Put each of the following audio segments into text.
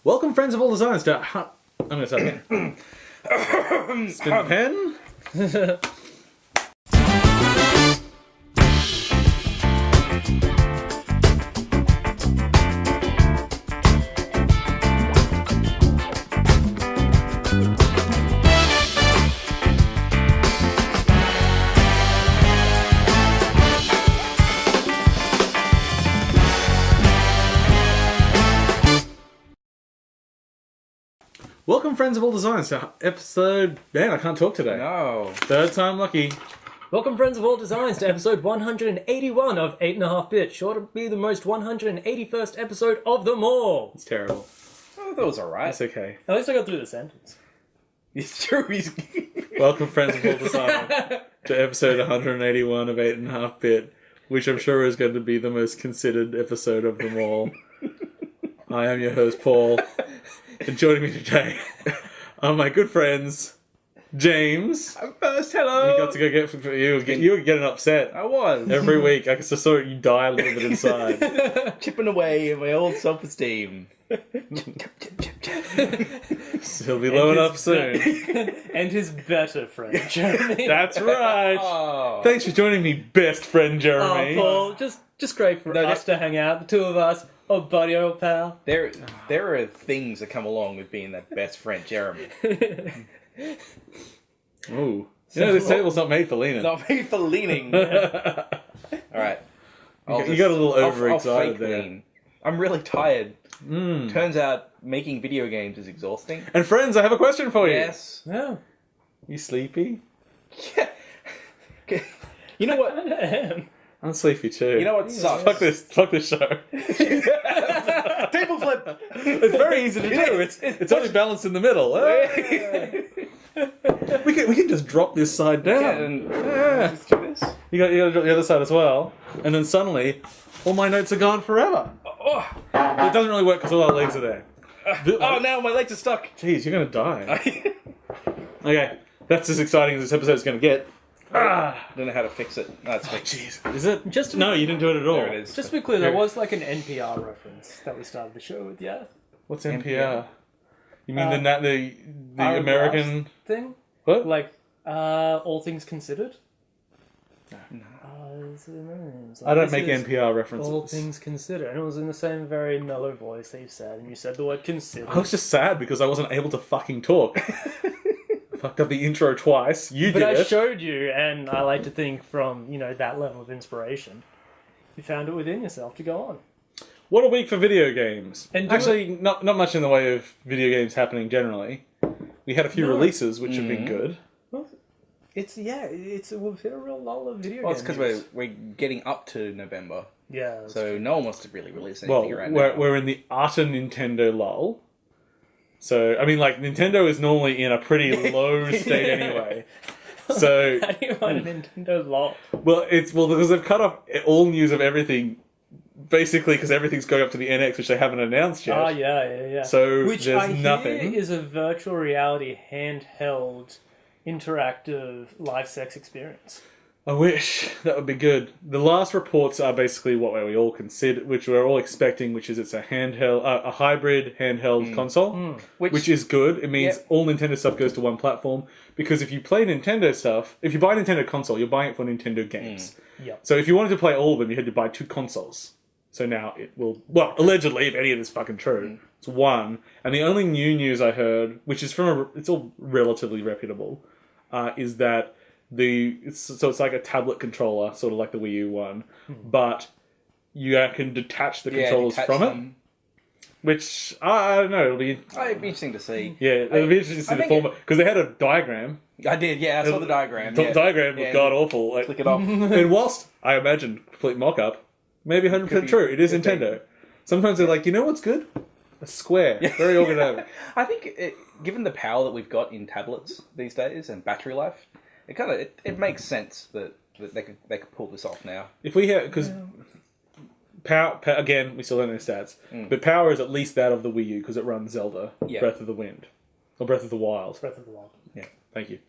Welcome, friends of all designs, to... I'm going to start again. Spin the pen. Welcome, friends of all designs, to episode... Man, I can't talk today. No. Third time lucky. Welcome, friends of all designs, to episode 181 of 8.5 Bit. Sure to be the most 181st episode of them all. It's terrible. Oh, that was alright. That's okay. At least I got through the sentence. It's true. He's... Welcome, friends of all designs, to episode 181 of 8.5 Bit, which I'm sure is going to be the most considered episode of them all. I am your host, Paul. And joining me today are my good friends, James. I'm first, hello. You got to go get you were getting upset. I was. Every week. I just saw you die a little bit inside. Chipping away at my old self-esteem. He'll be low enough soon. And his better friend, Jeremy. That's right. Oh. Thanks for joining me, best friend Jeremy. Oh, Paul, just great for us to hang out, the two of us. Oh, buddy, old pal. There are things that come along with being that best friend, Jeremy. Ooh. You know, this table's not made for leaning. Not made for leaning. Alright. You got a little overexcited fake there. lean. I'm really tired. Turns out making video games is exhausting. And friends, I have a question for you. Yes. Yeah. You sleepy? Yeah. Okay. You know what? I'm sleepy too. You know what sucks? Fuck this show. Table flip! It's very easy to do. It's only balanced in the middle. We can just drop this side down. Yeah. Let's do this. You got to drop the other side as well, and then suddenly, all my notes are gone forever. Oh, It doesn't really work because all our legs are there. oh, now my legs are stuck. Jeez, you're gonna die. Okay, that's as exciting as this episode's gonna get. I don't know how to fix it. No, it's fixed. Jeez, is it? No, you didn't do it at all. There it is. Just to be clear, there was like an NPR reference that we started the show with, yeah? What's NPR? You mean the Our American last thing? what? Like, all things considered? No. I don't make NPR references. All things considered. And it was in the same very mellow voice that you said, and you said the word consider. I was just sad because I wasn't able to fucking talk. Fucked up the intro twice. You But did I it. showed you, and I like to think from, that level of inspiration, you found it within yourself to go on. What a week for video games. And actually, not much in the way of video games happening generally. We had a few releases which have been good. Well, we've hit a real lull of video Well, games. it's because we're getting up to November. Yeah. So no one wants to really release anything Well, right now. we're in the utter Nintendo lull. So, I mean, like, Nintendo is normally in a pretty low state anyway. So, How do you find a Nintendo lull? because they've cut off all news of everything, basically because everything's going up to the NX, which they haven't announced yet. Oh, yeah. So, Which there's I nothing. hear is a virtual reality handheld interactive live sex experience. I wish that would be good. The last reports are basically what we all consider, which we're all expecting, which is it's a handheld, a hybrid handheld console, which is good. It means all Nintendo stuff goes to one platform. Because if you play Nintendo stuff, if you buy a Nintendo console, you're buying it for Nintendo games. Yep. So if you wanted to play all of them, you had to buy 2 consoles. So now it will, allegedly, if any of this is fucking true, it's one. And the only new news I heard, which is it's all relatively reputable, is that it's like a tablet controller, sort of like the Wii U one, but you can detach the controllers from it. Which I don't know. It'd be interesting to see. Yeah, it'll be interesting to see the format because they had a diagram. I did, yeah. I saw the diagram. The diagram was god awful. Like, click it off. And whilst I imagine complete mock up, maybe 100% true. It is Nintendo. Sometimes they're like, you know what's good? A square, very ergonomic. I think, given the power that we've got in tablets these days and battery life, it makes sense that they could pull this off now. If we have, because power again, we still don't know stats, but power is at least that of the Wii U because it runs Zelda, Breath of the Wind, or Breath of the Wild. Breath of the Wild. Yeah, thank you.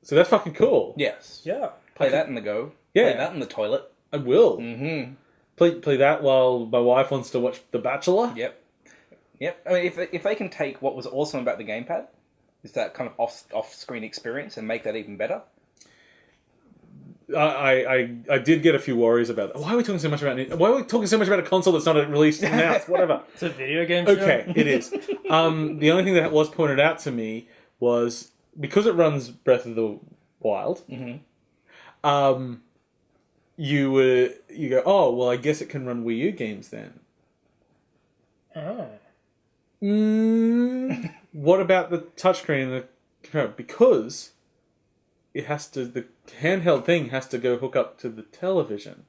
So that's fucking cool. Yes. Yeah. Play that in the go. Yeah. Play that in the toilet. I will. Mm-hmm. Play that while my wife wants to watch The Bachelor. Yep. Yep. I mean, if they can take what was awesome about the gamepad, is that kind of off-screen experience, and make that even better. I did get a few worries about that. Why are we talking so much about it? Why are we talking so much about a console that's not released announced? Whatever. It's a video game show. Okay, it is. The only thing that was pointed out to me was because it runs Breath of the Wild. Mm-hmm. You go, oh well, I guess it can run Wii U games then. Oh. What about the touchscreen and the controller? Because it has to. The handheld thing has to go hook up to the television.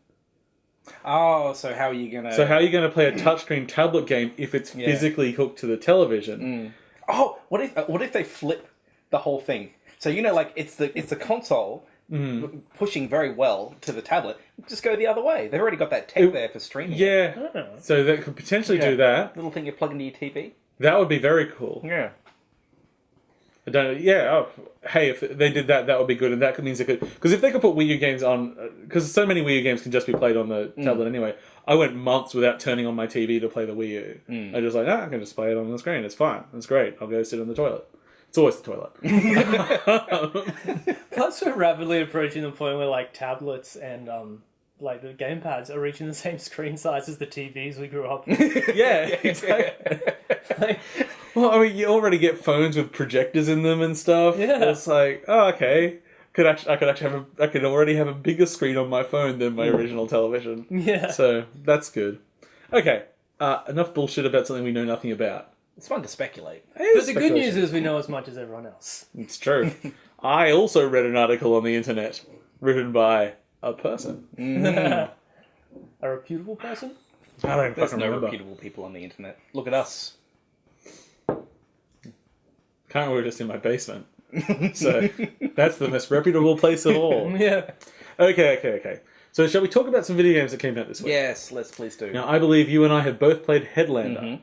Oh, so how are you gonna? So how are you going to play a touchscreen tablet game if it's physically hooked to the television? Oh, what if they flip the whole thing? So like it's the console pushing very well to the tablet. Just go the other way. They've already got that tech there for streaming. Yeah. Oh. So they could potentially do that. Little thing you plug into your TV. That would be very cool. Yeah. I don't. Yeah. Oh, hey, if they did that, that would be good, and that means they could. Because if they could put Wii U games on, because so many Wii U games can just be played on the tablet anyway. I went months without turning on my TV to play the Wii U. I just like, I can just play it on the screen. It's fine. It's great. I'll go sit on the toilet. It's always the toilet. Plus, we're rapidly approaching the point where like tablets and like the gamepads are reaching the same screen size as the TVs we grew up with. Yeah, exactly. Like, Well, I mean, you already get phones with projectors in them and stuff. Yeah. It's like, oh, okay. I could already have a bigger screen on my phone than my original television. yeah. So that's good. Okay, enough bullshit about something we know nothing about. It's fun to speculate. But the good news is we know as much as everyone else. It's true. I also read an article on the internet written by a person. A reputable person? I don't There's fucking no remember. reputable people on the internet. Look at us. Can't we're just in my basement. So that's the most reputable place of all. Yeah. Okay. So shall we talk about some video games that came out this week? Yes, let's please do. Now, I believe you and I have both played Headlander.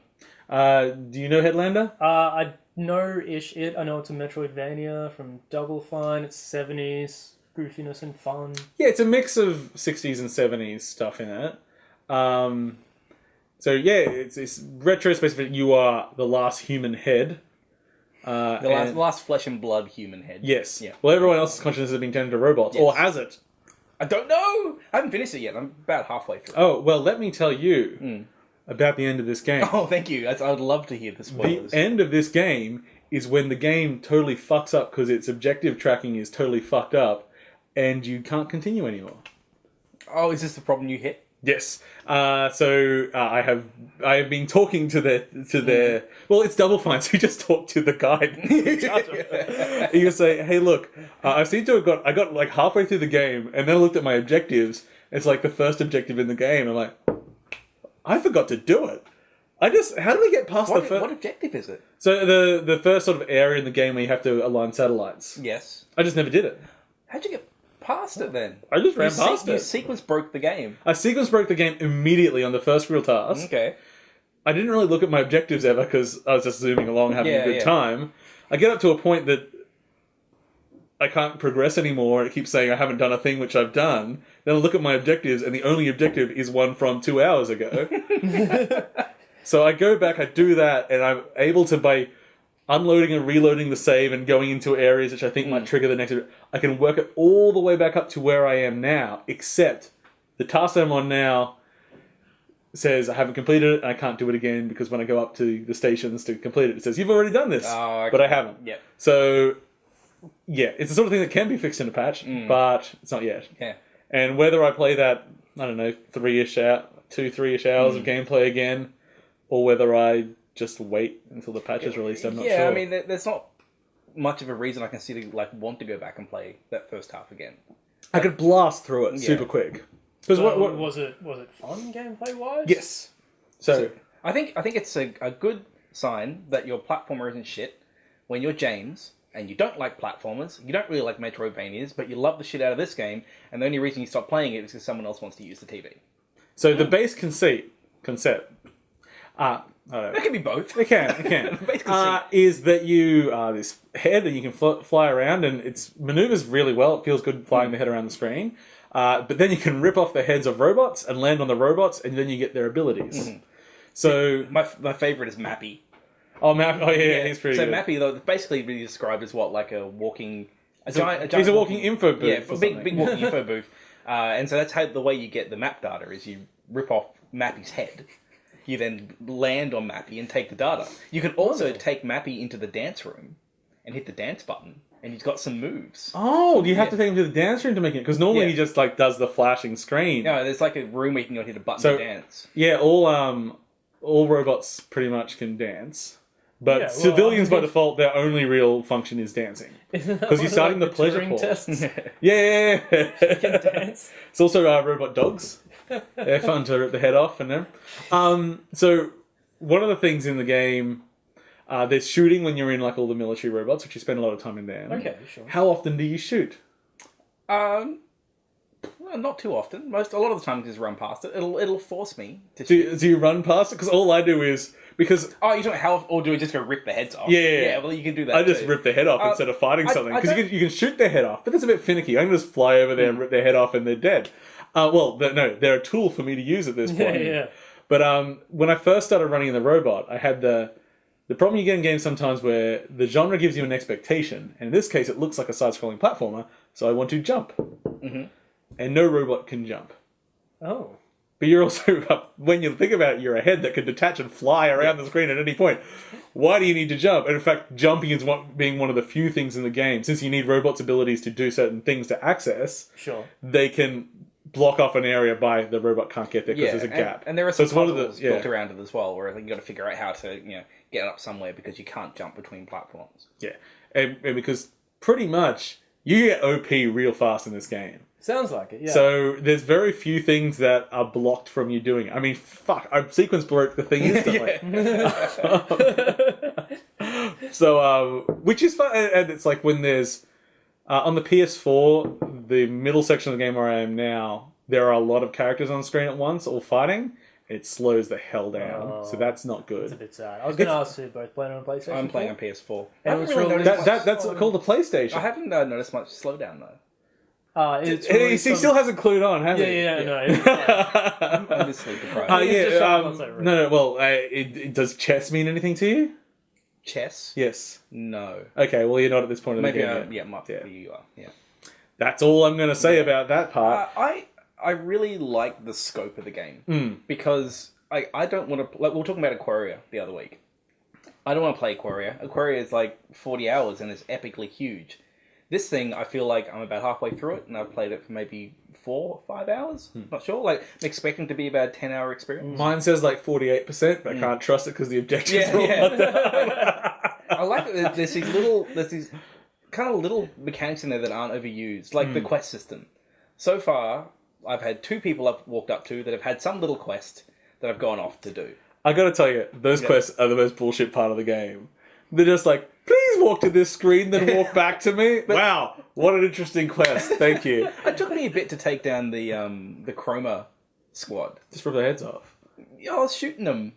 Do you know Headlander? I know-ish it. I know it's a Metroidvania from Double Fine. It's 70s, goofiness and fun. Yeah, it's a mix of 60s and 70s stuff in it. So yeah, it's retro space. You are the last human head. The last flesh and blood human head. Yes. Yeah. Well, everyone else's consciousness has been turned into robots, or has it? I don't know. I haven't finished it yet. I'm about halfway through. Oh well, let me tell you about the end of this game. Oh, thank you. I would love to hear the spoilers. The end of this game is when the game totally fucks up because its objective tracking is totally fucked up, and you can't continue anymore. Oh, is this the problem you hit? Yes. So I have been talking to their well, it's Double Fine, so you just talk to the guy. You can say, hey, look, I seem to have I got like halfway through the game, and then I looked at my objectives. It's like the first objective in the game. I'm like, I forgot to do it. How do we get past the first? What objective is it? So the first sort of area in the game where you have to align satellites. Yes. I just never did it. How'd you get past it then? I just ran past Your it. sequence broke the game. I sequence broke the game immediately on the first real task. Okay. I didn't really look at my objectives ever because I was just zooming along, having a good time. I get up to a point that I can't progress anymore. It keeps saying I haven't done a thing which I've done. Then I look at my objectives, and the only objective is one from 2 hours ago. So I go back, I do that, and I'm able to, by unloading and reloading the save and going into areas which I think might trigger the next... I can work it all the way back up to where I am now, except the task I'm on now says I haven't completed it and I can't do it again because when I go up to the stations to complete it, it says, you've already done this, Oh, okay. but I haven't. Yeah. So, yeah, it's the sort of thing that can be fixed in a patch, but it's not yet. Yeah. And whether I play that, I don't know, 3-ish hours of gameplay again, or whether I just wait until the patch is released, I'm not sure. Yeah, I mean, there's not much of a reason I can see to want to go back and play that first half again. I could blast through it super quick. Because So what was it fun gameplay wise? Yes. So I think it's a good sign that your platformer isn't shit when you're James and you don't like platformers, you don't really like Metroidvanias, but you love the shit out of this game, and the only reason you stop playing it is because someone else wants to use the TV. So the base concept, It can be both. it can, The base conceit. is that you are this head and you can fly around and it maneuvers really well. It feels good flying the head around the screen. But then you can rip off the heads of robots and land on the robots and then you get their abilities. So My favourite is Mappy. oh yeah, he's pretty So good. Mappy, though, basically really described as what, like a walking... He's a walking info booth. Yeah, or big something. walking info booth. And so that's how the way you get the map data is you rip off Mappy's head. You then land on Mappy and take the data. You can also take Mappy into the dance room and hit the dance button, and he's got some moves. Oh, do you have to take him to the dance room to make it? Because normally he just like does the flashing screen. No, there's like a room where you can go hit a button So- to dance. Yeah, all robots pretty much can dance. But civilians, by default, their only real function is dancing. Because you're starting the pleasure pause. tests. Yeah. Can dance. It's also robot dogs. They're fun to rip the head off and them. So one of the things in the game, there's shooting when you're in like all the military robots, which you spend a lot of time in there. Okay, sure. How often do you shoot? Well, not too often. A lot of the time, just run past it. It'll force me to. Do you run past it? Because all I do is because Oh, you don't how, or do we just go rip the heads off? Yeah. Yeah, well, you can do that. I just too. rip their head off instead of fighting something. I Because you can shoot their head off, but that's a bit finicky. I can just fly over there and rip their head off, and they're dead. They're a tool for me to use at this point. Yeah. But when I first started running in the robot, I had the problem you get in games sometimes where the genre gives you an expectation, and in this case, it looks like a side-scrolling platformer, so I want to jump, and no robot can jump. Oh. But you're also, when you think about it, you're a head that can detach and fly around the screen at any point. Why do you need to jump? And in fact, jumping is being one of the few things in the game. Since you need robots' abilities to do certain things to access, Sure. they can block off an area by the robot can't get there because there's a gap. And there are So some it's one of puzzles the- built around it as well, where you got to figure out how to get up somewhere because you can't jump between platforms. Yeah, and because pretty much you get OP real fast in this game. Sounds like it, yeah. So there's very few things that are blocked from you doing it. I mean, fuck, I sequence broke the thing instantly. So, which is fun, and it's like when there's on the PS4, the middle section of the game where I am now, there are a lot of characters on screen at once, all fighting. It slows the hell down, so that's not good. It's a bit sad. I was going to ask you both playing on PlayStation. I'm playing on PS4. And I it was haven't really released- noticed much- That's called a PlayStation. I haven't noticed much slowdown though. It's He released on- still hasn't clued on, has he? Yeah, no. I'm just sleep deprived. He's just showing what's over it. No, well, does chess mean anything to you? Chess? Yes. No. Okay, well, you're not at this point of the Maybe game yet. you are. Yeah. That's all I'm going to say about that part. I really like the scope of the game because I don't want to. Like we were talking about Aquaria the other week. I don't want to play Aquaria. Aquaria is like 40 hours and it's epically huge. This thing, I feel like I'm about halfway through it and I've played it for maybe 4 or 5 hours. Not sure. Like I'm expecting to be about a 10-hour experience. Mine says like 48%, but I can't trust it because the objectives are all I like that there's these kind of little mechanics in there that aren't overused, like the quest system. So far, I've had 2 people I've walked up to that have had some little quest that I've gone off to do. I got to tell you, those quests are the most bullshit part of the game. They're just like, please walk to this screen, then walk back to me. Wow, what an interesting quest. Thank you. It took me a bit to take down the Chroma squad. Just rip their heads off. Yeah, I was shooting them.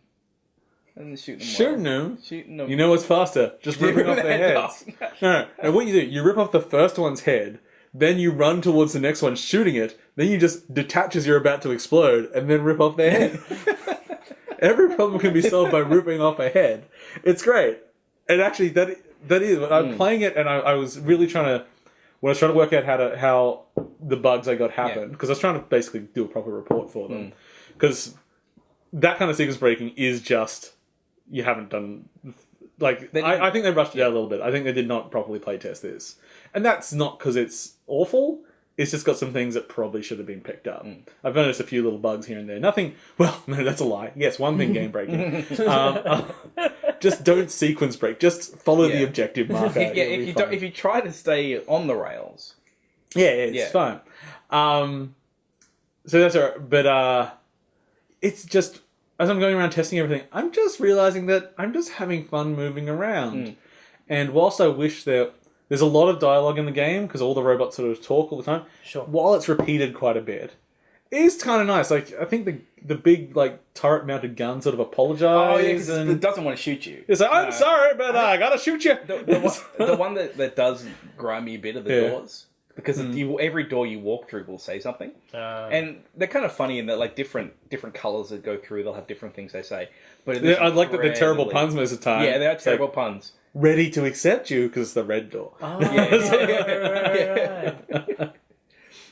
And shooting them. Shooting them? Shooting them. You know what's faster? Just ripping off their heads. No. And what you do, you rip off the first one's head, then you run towards the next one shooting it, then you just detach as you're about to explode, and then rip off their head. Every problem can be solved by ripping off a head. It's great. And actually, that is... I'm playing it, and I was really trying to... When I was trying to work out how the bugs I got happened, because I was trying to basically do a proper report for them. Because that kind of sequence breaking is just... You haven't done... Like, I think they rushed it out a little bit. I think they did not properly playtest this. And that's not because it's awful. It's just got some things that probably should have been picked up. I've noticed a few little bugs here and there. Nothing... Well, no, that's a lie. Yes, one thing game breaking. Just don't sequence break. Just follow the objective marker. If you try to stay on the rails... Yeah, it's fine. So that's all right. But it's just... As I'm going around testing everything, I'm just realizing that I'm just having fun moving around. And whilst I wish there's a lot of dialogue in the game, because all the robots sort of talk all the time, while it's repeated quite a bit, it is kind of nice. Like, I think the big, like, turret-mounted gun sort of apologise. Oh, yeah, because it doesn't want to shoot you. It's like, I'm sorry, but I gotta shoot you. The one that does grind me a bit are the doors. because every door you walk through will say something, and they're kind of funny in that like different colours that go through, they'll have different things they say. But I like that they're terrible puns most of the time. Yeah, they are terrible puns. Ready to accept you because it's the red door. Oh, Yeah.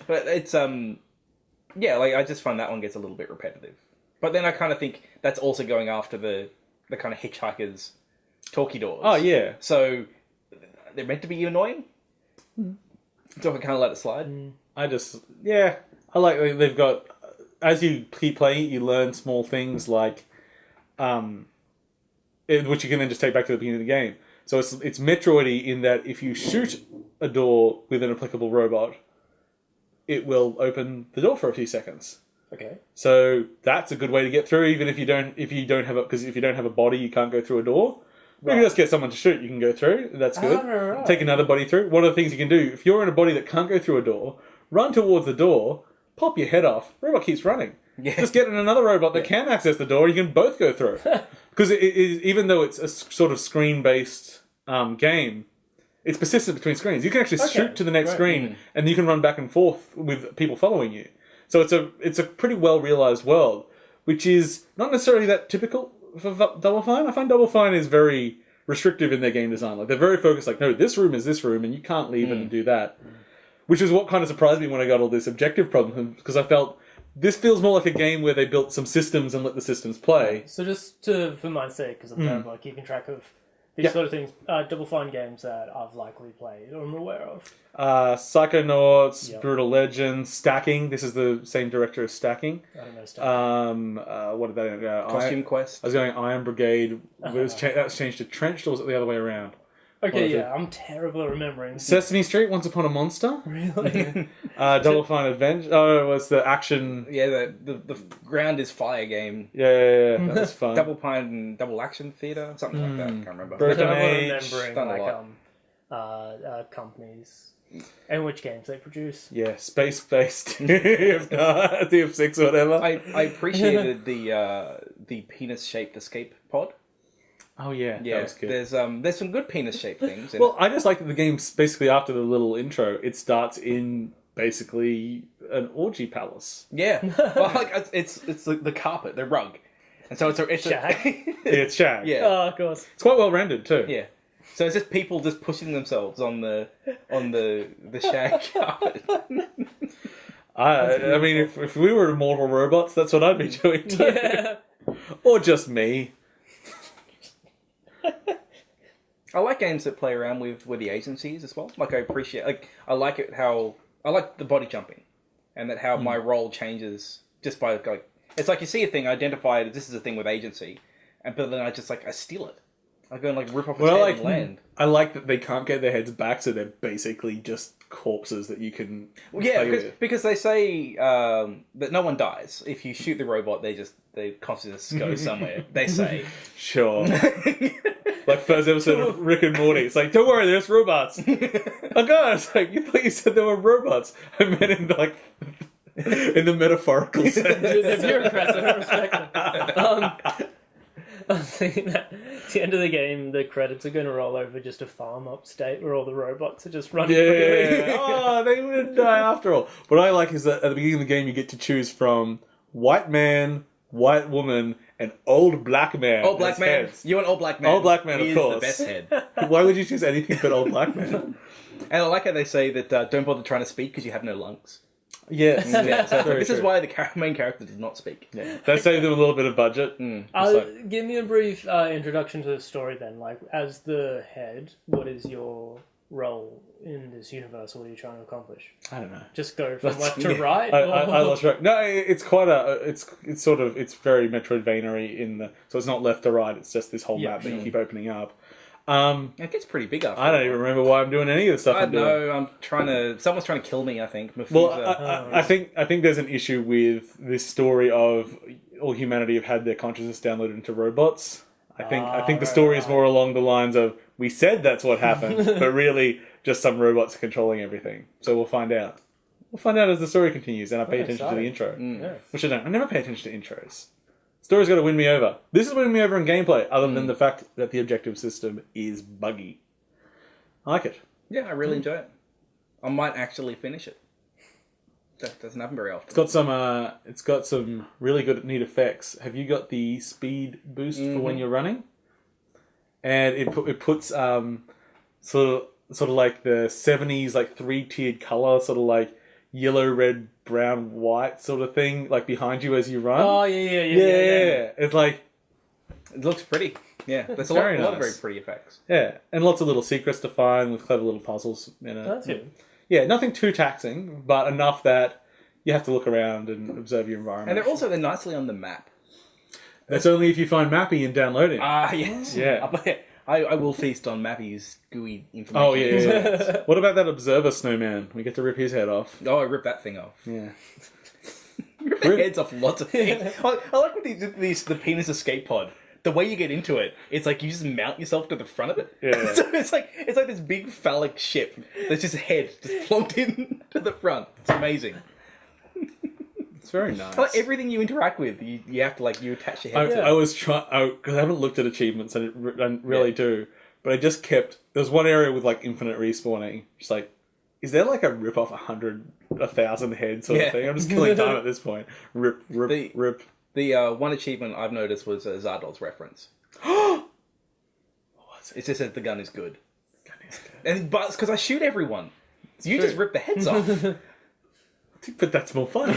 But it's like I just find that one gets a little bit repetitive. But then I kind of think that's also going after the kind of hitchhikers talkie doors. Oh yeah. So they're meant to be annoying. So I kind of let it slide. I like they've got, as you keep playing it, you learn small things like, which you can then just take back to the beginning of the game. So it's Metroid-y in that if you shoot a door with an applicable robot, it will open the door for a few seconds. Okay. So that's a good way to get through, even if you don't have a body, you can't go through a door. Right. You can just get someone to shoot, you can go through. That's good. Right. Take another body through. One of the things you can do, if you're in a body that can't go through a door, run towards the door, pop your head off, robot keeps running. Yeah. Just get in another robot that can access the door, you can both go through. Because even though it's a sort of screen-based game, it's persistent between screens. You can actually shoot to the next screen, and you can run back and forth with people following you. So it's a pretty well-realised world, which is not necessarily that typical for Double Fine. I find Double Fine is very restrictive in their game design. Like, they're very focused, like, no, this room is this room, and you can't leave and do that. Which is what kind of surprised me when I got all this objective problem, because I felt this feels more like a game where they built some systems and let the systems play. So just for my sake, because I'm kind of keeping track of these sort of things, Double Fine games that I've likely played or I'm aware of. Psychonauts, Brutal Legends, Stacking. This is the same director as Stacking. I don't know Stacking. What did that? Costume Quest. I was going Iron Brigade. That was changed to Trenched, or was it the other way around? Okay, I'm terrible at remembering. Sesame Street, Once Upon a Monster. Really? Double Fine Adventure. Oh, it was the action. Yeah, the Ground is Fire game. Yeah. That was fun. Double Pine and Double Action Theatre, something like that. I can't remember. Broken I'm Age. remembering companies and which games they produce. Yeah, space-based. DF6 or whatever. I appreciated the penis-shaped escape pod. Oh yeah, that was good. There's some good penis-shaped things. Well, I just like that the game's basically after the little intro, it starts in basically an orgy palace. Yeah, well, like it's like the carpet, the rug, and so it's Shag. It's shag. Yeah. Oh, of course. It's quite well rendered too. Yeah. So it's just people just pushing themselves on the shag carpet. I mean, if we were immortal robots, that's what I'd be doing too. Yeah. Or just me. I like games that play around with the agencies as well. Like, I like it how I like the body jumping, and that how my role changes just by like, it's like you see a thing, identify it, this is a thing with agency, but then I steal it. I go and like rip off its head and land. I like that they can't get their heads back, so they're basically just corpses that you can play with. Because they say that no one dies. If you shoot the robot, they constantly just go somewhere. They say. Sure. Like first episode of Rick and Morty. It's like, don't worry, there's robots. Oh god, it's like, you thought you said there were robots. I meant in like in the metaphorical sense. They're bureaucrats, I don't respect them. I was thinking that at the end of the game, the credits are going to roll over just a farm upstate where all the robots are just running. Yeah. Oh, they wouldn't die after all. What I like is that at the beginning of the game, you get to choose from white man, white woman, and old black man. Old black man. Heads. You want old black man. Old black man, he of course. He is the best head. Why would you choose anything but old black man? And I like how they say that don't bother trying to speak because you have no lungs. Yes. Yeah, so Very this is true. why the main character does not speak. Yeah. They saved them a little bit of budget. Give me a brief introduction to the story then. Like, as the head, what is your role in this universe? What are you trying to accomplish? I don't know. Just go from left to right? I lost track. No, it's quite it's very Metroidvania-y in the, so it's not left to right, it's just this whole map that you keep opening up. It gets pretty big after. I don't even remember why I'm doing any of the stuff I'm doing. know. Someone's trying to kill me, I think. Well, I think there's an issue with this story of all humanity have had their consciousness downloaded into robots. I think the story is more along the lines of, we said that's what happened, but really just some robots controlling everything. So we'll find out. We'll find out as the story continues, and I pay attention to the intro. Yeah. Which I don't. I never pay attention to intros. Story's got to win me over. This is winning me over in gameplay, other than the fact that the objective system is buggy. I like it. Yeah, I really enjoy it. I might actually finish it. That doesn't happen very often. It's got some really good neat effects. Have you got the speed boost for when you're running? And it puts sort of like the 70s like 3-tiered color, sort of like yellow, red, brown, white sort of thing, like behind you as you run. Oh yeah. It's like It looks pretty. Yeah, there's a very lot of nice. very pretty effects. yeah, and lots of little secrets to find with clever little puzzles in it. That's it. Yeah, nothing too taxing, but enough that you have to look around and observe your environment. And they're nicely on the map. That's only if you find Mappy and download it. Ah, yes. Yeah. I will feast on Mappy's gooey information. Oh, yeah. What about that observer snowman? We get to rip his head off. Oh, I ripped that thing off. Yeah. Rip the heads off lots of things. I like with the penis escape pod. The way you get into it, it's like you just mount yourself to the front of it. Yeah. So it's like this big phallic ship. There's just a head just plonked in to the front. It's amazing. It's very nice. Like everything you interact with, you have to you attach your head to. I was trying, because I haven't looked at achievements, and I really do, but I just kept, there was one area with like infinite respawning. Just like, is there like a rip off 1,000 head sort of thing? I'm just killing time at this point. Rip. The one achievement I've noticed was a Zardoz reference. What was it? It just says the gun is good. But it's because I shoot everyone. So you just rip the heads off. But that's more fun.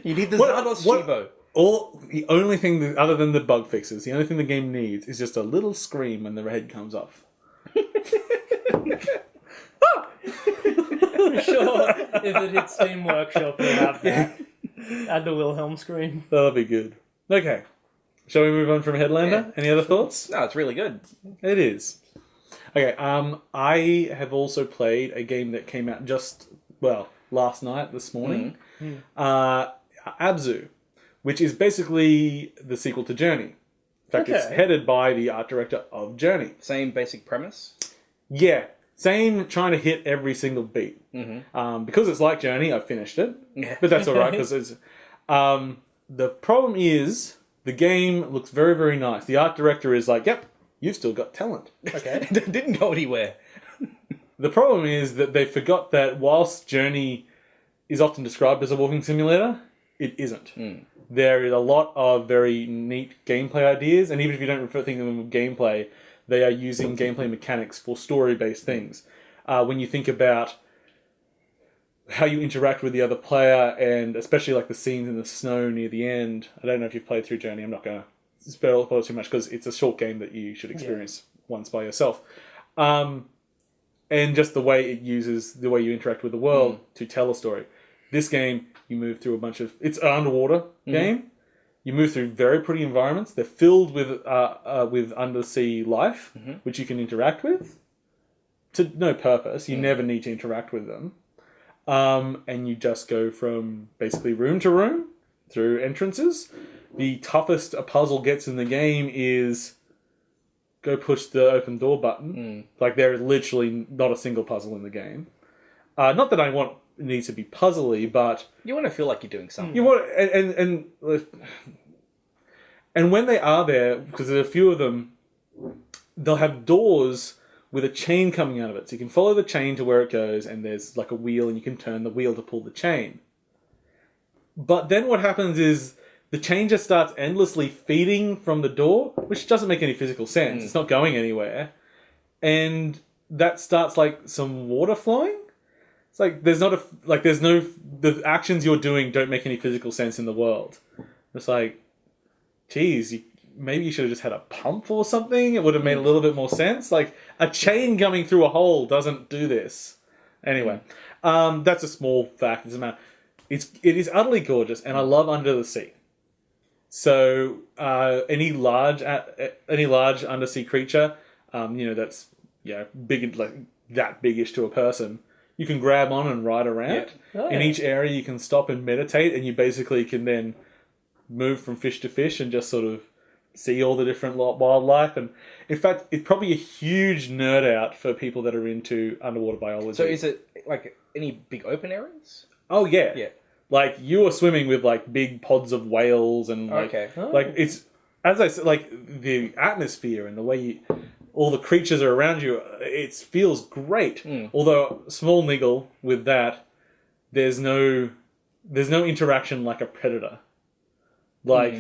You need the Zardoz Chivo. The only thing, other than the bug fixes, the only thing the game needs is just a little scream when the head comes off. I'm sure if it hits Steam Workshop, we'll have that. Add the Wilhelm scream. That'll be good. Okay. Shall we move on from Headlander? Yeah. Any other thoughts? No, it's really good. It is. Okay, I have also played a game that came out last night, this morning. Abzu, which is basically the sequel to Journey. In fact, it's headed by the art director of Journey. Same basic premise. Yeah, same, trying to hit every single beat. Because it's like Journey, I finished it. Yeah. But that's all right, because it's... the problem is, the game looks very, very nice. The art director is like, yep, you've still got talent. Okay. It didn't go anywhere. The problem is that they forgot that whilst Journey is often described as a walking simulator, it isn't. There is a lot of very neat gameplay ideas, and even if you don't think of them as gameplay, they are using gameplay mechanics for story-based things. When you think about how you interact with the other player, and especially like the scenes in the snow near the end. I don't know if you've played through Journey. I'm not going to spoil it too much because it's a short game that you should experience once by yourself. And just the way it uses the way you interact with the world to tell a story. This game, you move through a bunch of... It's an underwater game. You move through very pretty environments. They're filled with undersea life, which you can interact with. To no purpose. You never need to interact with them. And you just go from basically room to room through entrances. The toughest a puzzle gets in the game is go push the open door button. Like, there is literally not a single puzzle in the game. Not that I want it needs to be puzzly, but You want to feel like you're doing something. you want and when they are there, because there's a few of them, they'll have doors with a chain coming out of it. So you can follow the chain to where it goes, and there's like a wheel, and you can turn the wheel to pull the chain. But then what happens is the chain just starts endlessly feeding from the door, which doesn't make any physical sense. It's not going anywhere. And that starts like some water flowing. It's like the actions you're doing don't make any physical sense in the world. It's like, geez, maybe you should have just had a pump or something. It would have made a little bit more sense. Like, a chain coming through a hole doesn't do this. Anyway, that's a small fact. It doesn't matter. It is utterly gorgeous, and I love Under the Sea. So any large undersea creature, that's big, like that biggish to a person, you can grab on and ride around. Yeah. In each area, you can stop and meditate, and you basically can then move from fish to fish and just sort of see all the different wildlife. And in fact, it's probably a huge nerd out for people that are into underwater biology. So is it like any big open areas? Oh yeah. Yeah. Like, you are swimming with like big pods of whales and like, Okay. like it's, as I said, like the atmosphere and the way all the creatures are around you. It feels great. Although small niggle with that, there's no interaction like a predator. Like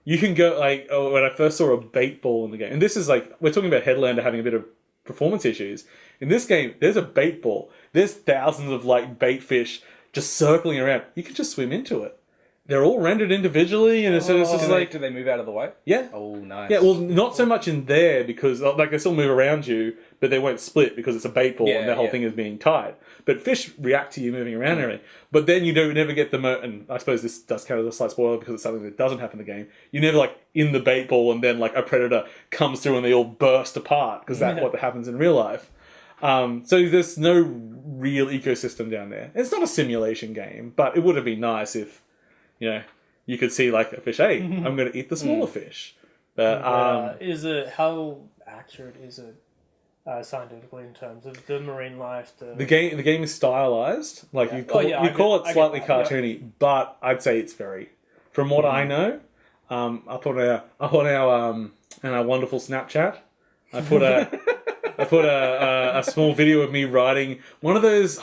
you can go like when I first saw a bait ball in the game, and this is like we're talking about Headlander having a bit of performance issues. In this game, there's a bait ball. There's thousands of like bait fish just circling around. You can just swim into it. They're all rendered individually, and it's just like... Do they move out of the way? Yeah. Oh, nice. Yeah, well, not so much in there, because like they still move around you, but they won't split because it's a bait ball and the whole thing is being tied. But fish react to you moving around and everything. But then you don't never get the... and I suppose this does count as a slight spoiler because it's something that doesn't happen in the game. You never, like, in the bait ball and then, like, a predator comes through and they all burst apart, because that's what happens in real life. So there's no real ecosystem down there. It's not a simulation game, but it would have been nice if, you know, you could see like a fish, hey, I'm going to eat the smaller fish. But how accurate is it scientifically in terms of the marine life? The game is stylized, like you call it slightly cartoony, but I'd say it's very, from what I know, up on our wonderful Snapchat, I put a small video of me riding one of those.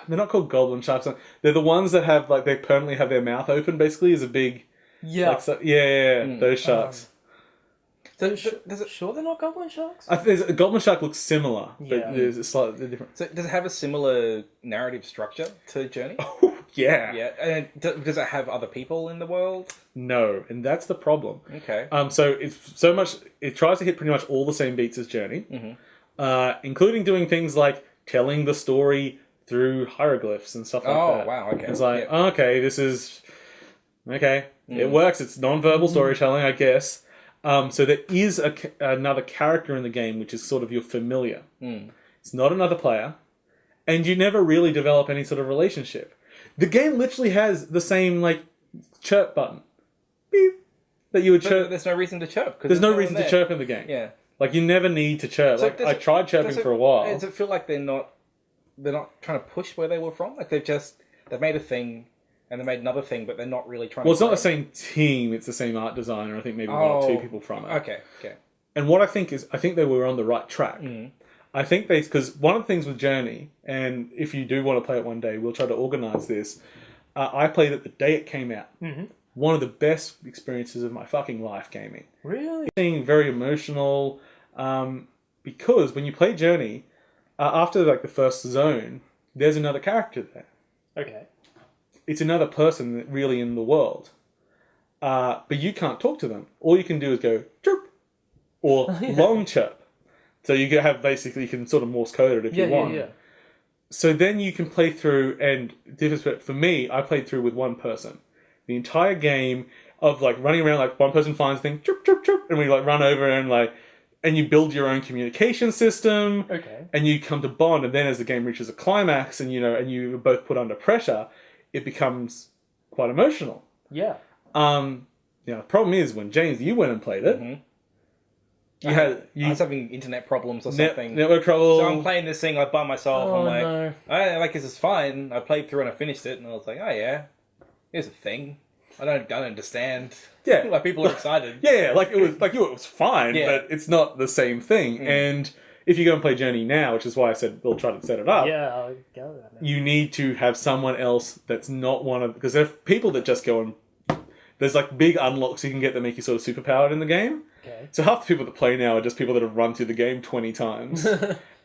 They're not called goblin sharks. They're the ones that have like they permanently have their mouth open. Basically, is a big those sharks. Sure, they're not goblin sharks. A goblin shark looks similar, but there's a slightly different. So does it have a similar narrative structure to Journey? Oh, yeah. Yeah, and does it have other people in the world? No, and that's the problem. Okay. So it's so much. It tries to hit pretty much all the same beats as Journey. Including doing things like telling the story through hieroglyphs and stuff like that. Oh, wow, okay. It's like, okay, this is... Okay, it works. It's non-verbal storytelling, I guess. So there is another character in the game which is sort of your familiar. It's not another player, and you never really develop any sort of relationship. The game literally has the same, like, chirp button. Beep. That you would chirp. But there's no reason to chirp. There's no reason to chirp in the game. Yeah. Like, you never need to chirp. So like, I tried chirping for a while. Does it feel like they're not trying to push where they were from? Like they've made a thing and they made another thing, but they're not really trying to... Well, it's not the same team, it's the same art designer. I think maybe one or two people from it. Okay. And what I think they were on the right track. I think because one of the things with Journey, and if you do want to play it one day, we'll try to organise this. I played it the day it came out. One of the best experiences of my fucking life gaming. Really? Being very emotional, because when you play Journey, after like the first zone, there's another character there. Okay. It's another person really in the world. But you can't talk to them. All you can do is go chirp or long chirp. So you can sort of Morse code it if you want. Yeah. So then you can play through, and for me, I played through with one person. The entire game of like running around, like one person finds a thing, chirp, chirp, chirp, and we like run over and you build your own communication system. Okay. And you come to bond, and then as the game reaches a climax, and you both put under pressure, it becomes quite emotional. Yeah. The problem is when James, you went and played it. I was having internet problems or something. Network trouble. So I'm playing this thing like by myself. Oh, I'm like, this is fine. I played through and I finished it, and I was like, oh yeah, here's a thing. I don't understand. Yeah, like people are excited. Yeah, like it was fine, but it's not the same thing. And if you go and play Journey now, which is why I said we'll try to set it up. Yeah, I'll go with that now. You need to have someone else that's not one of, because there are people that just go and there's like big unlocks you can get that make you sort of superpowered in the game. Okay. So half the people that play now are just people that have run through the game 20 times.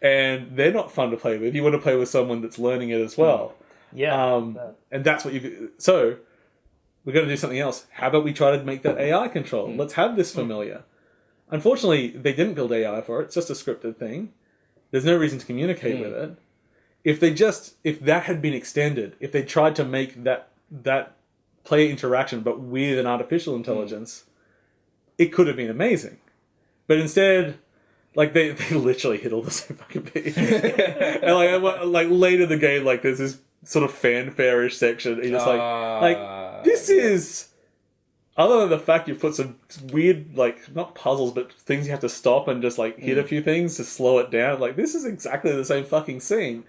And they're not fun to play with. You want to play with someone that's learning it as well. Yeah. And that's what so we're going to do something else. How about we try to make that AI control? Let's have this familiar. Unfortunately, they didn't build AI for it. It's just a scripted thing. There's no reason to communicate with it. If that had been extended, if they tried to make that player interaction, but with an artificial intelligence, it could have been amazing. But instead, like they literally hit all the same fucking beats. And like later in the game, like there's this sort of fanfare-ish section. And you're just like this is, other than the fact you put some weird, like not puzzles, but things you have to stop and just like hit a few things to slow it down. Like this is exactly the same fucking scene.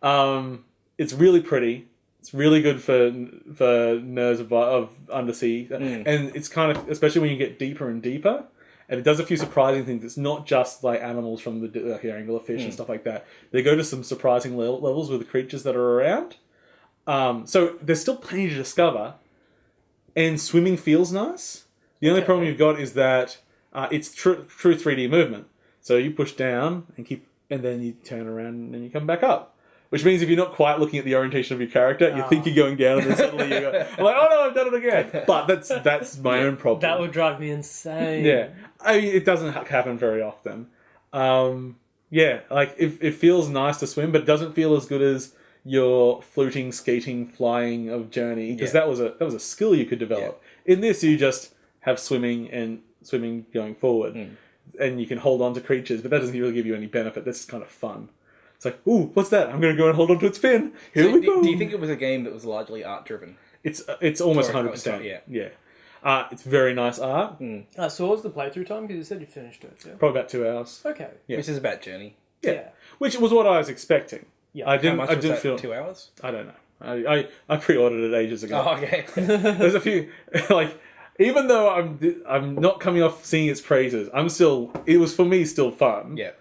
It's really pretty. It's really good for nerds of undersea, and it's kind of, especially when you get deeper and deeper, And it does a few surprising things. It's not just like animals from the angler fish and stuff like that. They go to some surprising levels with the creatures that are around. So there's still plenty to discover. And swimming feels nice. The only problem you've got is that it's true 3D movement. So you push down and then you turn around and then you come back up. Which means if you're not quite looking at the orientation of your character, you think you're going down, and then suddenly you go, I'm like, oh no, I've done it again. But that's my own problem. That would drive me insane. Yeah. I mean, it doesn't happen very often. Like, it feels nice to swim, but it doesn't feel as good as your fluting, skating, flying of Journey, because that was a skill you could develop. Yeah. In this, you just have swimming going forward, and you can hold on to creatures, but that doesn't really give you any benefit. That's kind of fun. It's like, ooh, what's that? I'm going to go and hold on to its fin. Here we go. Do you think it was a game that was largely art-driven? It's almost 100%. Yeah. It's very nice art. So what was the playthrough time? Because you said you finished it. Yeah? Probably about 2 hours. Okay. Yeah. Which is about Journey. Yeah. Which was what I was expecting. Yeah. I didn't. How much I was didn't that, feel 2 hours? I don't know. I pre-ordered it ages ago. Oh, okay. There's a few like. Even though I'm not coming off singing its praises, it was for me still fun. Yeah.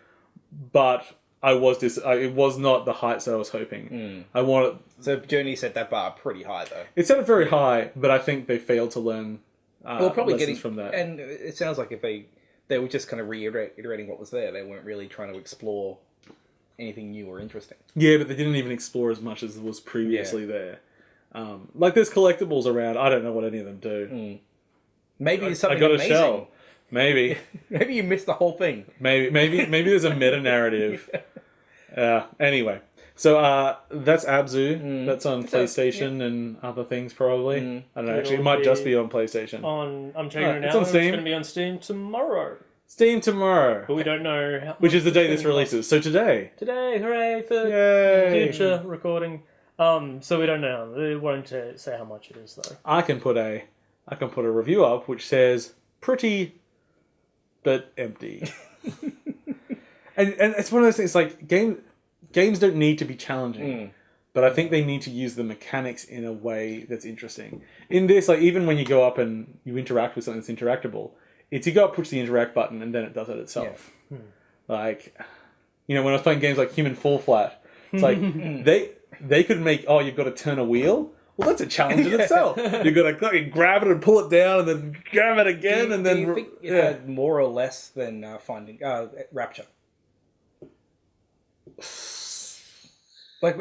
But it was not the heights that I was hoping. I wanted. So Journey set that bar pretty high, though. It set it very high, but I think they failed to learn. Probably lessons from that. And it sounds like if they were just kind of reiterating what was there, they weren't really trying to explore anything new or interesting. Yeah, but they didn't even explore as much as was previously there. Like there's collectibles around. I don't know what any of them do. Maybe it's something I got amazing. a shell. Maybe. Maybe you missed the whole thing. Maybe there's a meta narrative. Anyway, so that's Abzu. That's on PlayStation and other things probably. I don't know. Actually, it might just be on PlayStation. I'm checking it now. It's on Steam. It's going to be on Steam tomorrow. Steam tomorrow. But we don't know which is the day this releases. So today. Today, hooray for future recording. So we don't know. It won't say how much it is though. I can put a review up which says pretty but empty. and it's one of those things like games don't need to be challenging. But I think they need to use the mechanics in a way that's interesting. In this, like even when you go up and you interact with something that's interactable, it's you go up, push the interact button, and then it does it itself. Yeah. Like, when I was playing games like Human Fall Flat, it's like they could make you've got to turn a wheel. Well, that's a challenge in itself. You've got to grab it and pull it down, and then grab it again, and then. Do you think it had more or less than finding Rapture? Like,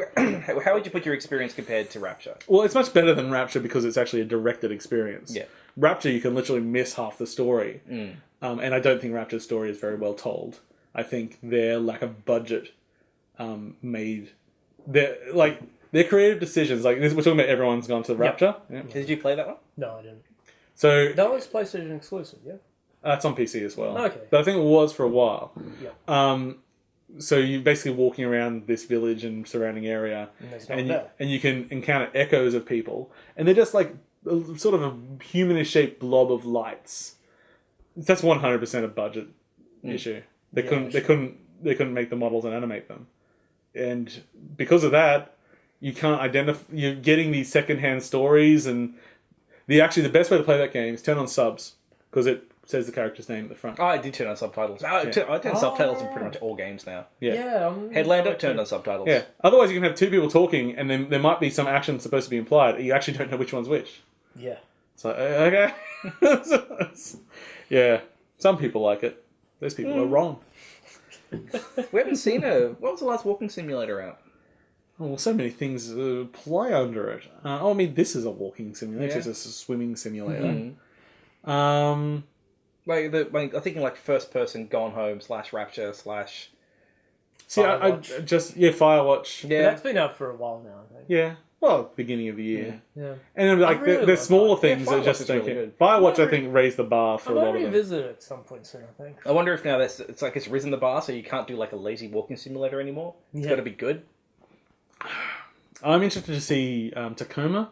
how would you put your experience compared to Rapture? Well, it's much better than Rapture because it's actually a directed experience. Yeah. Rapture, you can literally miss half the story. And I don't think Rapture's story is very well told. I think their lack of budget made... Their creative decisions, like we're talking about everyone's gone to Rapture. Yeah. Did you play that one? No, I didn't. So that was PlayStation exclusive, yeah? It's on PC as well. Okay. But I think it was for a while. Yeah. So you're basically walking around this village and surrounding area, and you can encounter echoes of people, and they're just like sort of a humanish shaped blob of lights. That's 100% a budget issue. They couldn't make the models and animate them, and because of that, you can't identify. You're getting these secondhand stories, and the best way to play that game is turn on subs because it says the character's name at the front. Oh, I did turn on subtitles. I turn subtitles in pretty much all games now. Yeah. Headlander turned on subtitles. Yeah. Otherwise, you can have two people talking, and then there might be some action supposed to be implied. You actually don't know which one's which. Yeah. It's like, okay. Yeah. Some people like it. Those people are wrong. We haven't seen what was the last walking simulator out? Oh, well, so many things play under it. This is a walking simulator. Yeah. It's a swimming simulator. I'm thinking like first person Gone Home / Rapture / See, Firewatch. Yeah, that's been out for a while now, I think. Yeah. Well, beginning of the year. Yeah. And really the smaller things that just don't get... Firewatch, I think, raised the bar for a lot of them. I'll revisit it at some point soon, I think. I wonder if now it's risen the bar, so you can't do like a lazy walking simulator anymore. It's got to be good. I'm interested to see Tacoma,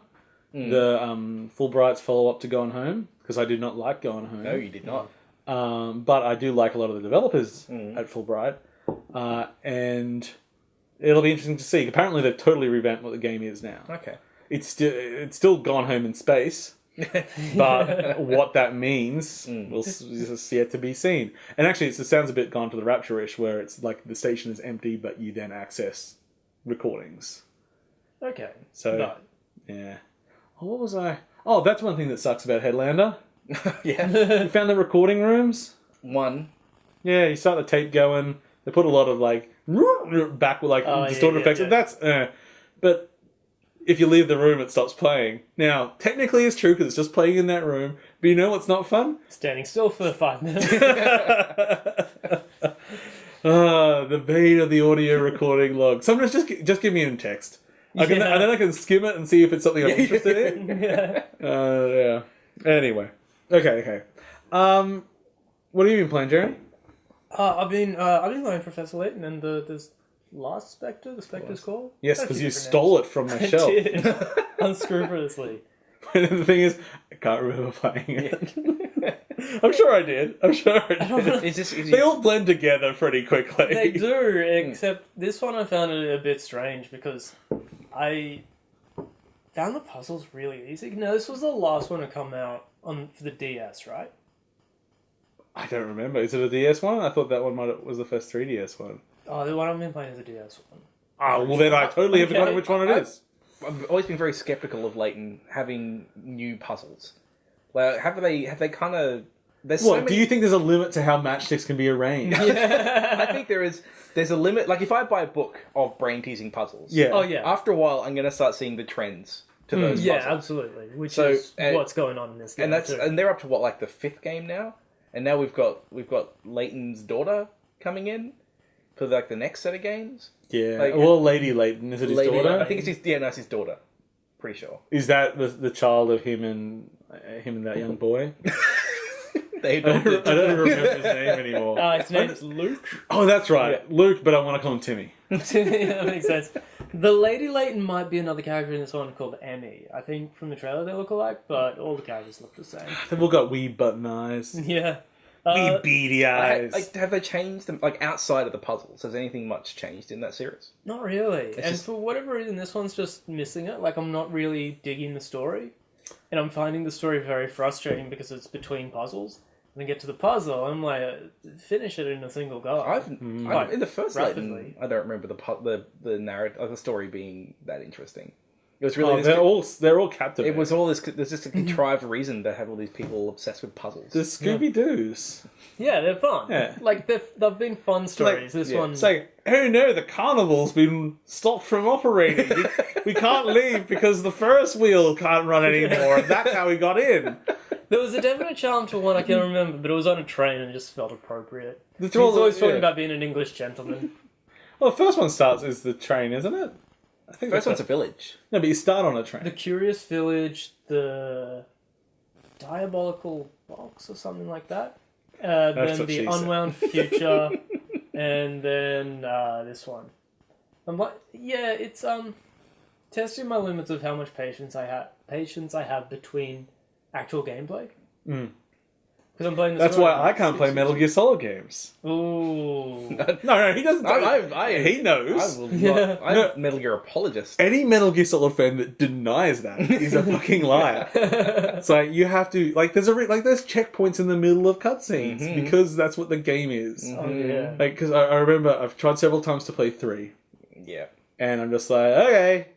the Fulbright's follow-up to Gone Home, because I did not like Gone Home. No, you did not. But I do like a lot of the developers at Fulbright, and it'll be interesting to see. Apparently, they've totally revamped what the game is now. Okay. It's still Gone Home in space, But what that means is yet to be seen. And actually, it sounds a bit Gone to the Rapture-ish, where it's like the station is empty, but you then access recordings. Okay. So, No. yeah. Oh, what was I... Oh, that's one thing that sucks about Headlander. Yeah. You found the recording rooms? One. Yeah, you start the tape going. They put a lot of, like, back with, like, distorted effects. yeah. That's... But if you leave the room, it stops playing. Now, technically it's true because it's just playing in that room. But you know what's not fun? Standing still for 5 minutes. The vein of the audio recording log. Sometimes just give me in text. And then I can skim it and see if it's something I'm interested in. Yeah. Anyway. Okay. What have you been playing, Jeremy? I've been playing Professor Layton and the last Spectre. The Spectre's called. Yes, because you stole it from my shelf. I did. Unscrupulously. And the thing is, I can't remember playing it. I'm sure I did. They all blend together pretty quickly. They do, except this one I found it a bit strange because I found the puzzles really easy. Now, this was the last one to come out for the DS, right? I don't remember. Is it a DS one? I thought that one was the first 3DS one. Oh, the one I've been playing is the DS one. Oh, well then I totally have forgotten which one it is. I've always been very skeptical of Layton having new puzzles. Like, have they kind of... Do you think there's a limit to how matchsticks can be arranged? I think there's a limit. Like, if I buy a book of brain-teasing puzzles, Oh, yeah. after a while I'm going to start seeing the trends to those puzzles. Yeah, absolutely. Which is what's going on in this game. And they're up to, like, the 5th game now? And now we've got Layton's daughter coming in for, like, the next set of games. Yeah. Like, Lady Layton. Is it his daughter? I think it's his daughter. Pretty sure. Is that the child of him and that young boy? I I don't remember his name anymore. His name is Luke. Oh, that's right. Yeah. Luke, but I want to call him Timmy. That makes sense. The Lady Layton might be another character in this one called Anais. I think from the trailer they look alike, but all the characters look the same. They've all got wee button eyes. Yeah. Wee beady eyes. Have they changed them, like, outside of the puzzles? Has anything much changed in that series? Not really. For whatever reason, this one's just missing it. Like, I'm not really digging the story. And I'm finding the story very frustrating because it's between puzzles. And I get to the puzzle, I'm like, finish it in a single go. In the first Layton, I don't remember the narrative, the story being that interesting. It was really they're all captivating. It was all this. There's just a contrived reason to have all these people obsessed with puzzles. The Scooby Doos. Yeah, they're fun. Yeah. Like they've been fun stories. This one. It's like, oh no, the carnival's been stopped from operating. we can't leave because the Ferris wheel can't run anymore. And that's how we got in. There was a definite charm to one I can't remember, but it was on a train and it just felt appropriate. He's always always talking about being an English gentleman. Well, the first one starts as the train, isn't it? I think the first one's a village. No, but you start on a train. The Curious Village, the Diabolical Box or something like that. Then the Unwound Future, and then this one. I'm like, yeah, it's testing my limits of how much patience I have between actual gameplay. Because I'm playing. That's why I can't play Metal Gear Solid games. Ooh. No, he doesn't. He knows. I'm a Metal Gear apologist. Any Metal Gear Solid fan that denies that is a fucking liar. It's like you have to there's there's checkpoints in the middle of cutscenes because that's what the game is. Oh yeah. Because I remember I've tried several times to play 3. Yeah. And I'm just like, okay,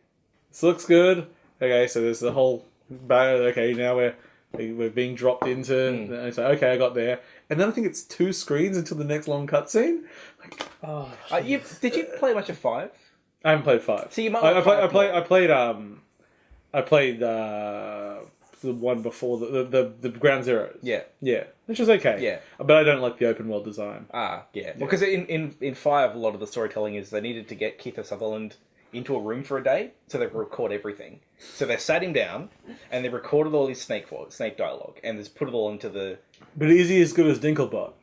this looks good. Okay, so there's the whole battle. Okay, now we're being dropped into. And it's like, okay, I got there, and then I think it's 2 screens until the next long cutscene. Did you play much of 5? I haven't played 5. So you might. I played the one before the Ground Zeroes. Yeah, which was okay. Yeah, but I don't like the open world design. Yeah. Because in 5, a lot of the storytelling is they needed to get Kiefer Sutherland into a room for a day so they could record everything. So they sat him down and they recorded all his snake dialogue and just put it all into the... But is he as good as Dinklebot?